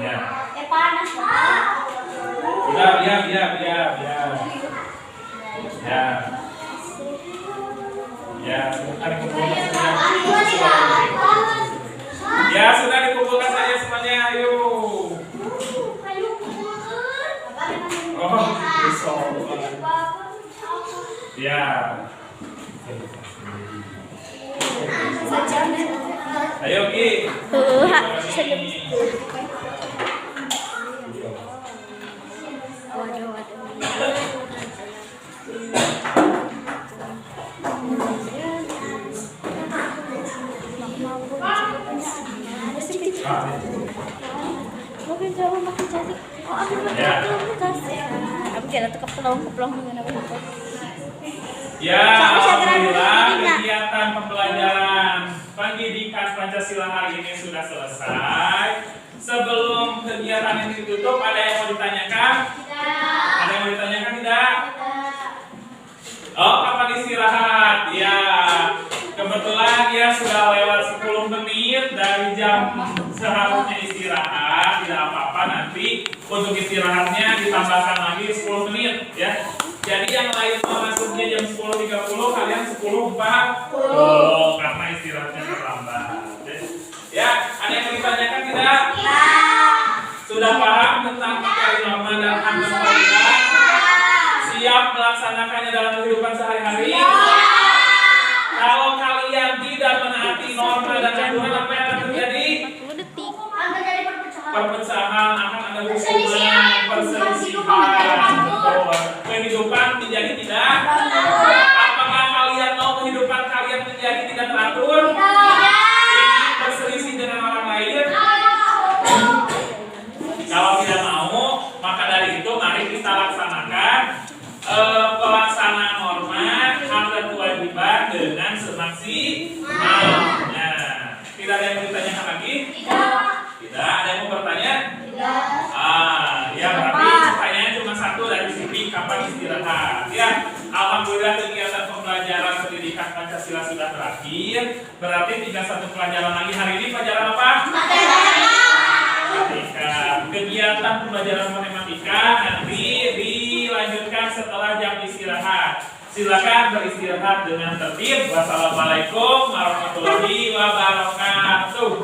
Ya. Panas. Udah, biar. Ya, sudah dikumpulkan saja. Ya, sudah dikumpulkan saja semuanya, ayo. Oh, besok. Ya. Ayo Ki. Ya, alhamdulillah kegiatan pembelajaran pendidikan Pancasila hari ini sudah selesai. Sebelum kegiatan ini ditutup, ada yang mau ditanyakan? Tidak. Ada yang mau ditanyakan tidak? Oh, kapan istirahat? Ya. Kebetulan ya sudah lewat 10 menit dari jam seharusnya istirahat. Tidak apa-apa, nanti untuk istirahatnya ditambahkan lagi 10 menit ya. Jadi yang lain mau masuknya jam 10.30, kalian 10.40 karena istirahatnya terlambat. Ya, ada yang mau ditanyakan tidak? Sudah paham tentang materi norma dan amdas faidah? Siap melaksanakannya dalam kehidupan sehari-hari? Kalau kalian tidak menaati norma dan aturan, apa yang akan terjadi? Perpecahan, akan ada hukuman, perselisihan, kehidupan menjadi tidak. Apakah kalian mau kehidupan kalian menjadi tidak teratur? Ingin berselisih dengan orang lain? Kalau tidak mau, maka dari itu mari kita laksanakan pelaksanaan norma hak dan kewajiban dengan semaksimal. Nah, tidak ada yang ditanyakan lagi? Tidak. Ada yang mau bertanya? Ya berarti pertanyaan cuma satu dari sini, kapan istirahat? Ya, alhamdulillah kegiatan pembelajaran pendidikan Pancasila sudah berakhir. Berarti tinggal satu pelajaran lagi. Hari ini pelajaran apa? Matematika. Kegiatan pembelajaran matematika nanti dilanjutkan setelah jam istirahat. Silakan beristirahat dengan tertib. Wassalamualaikum warahmatullahi wabarakatuh.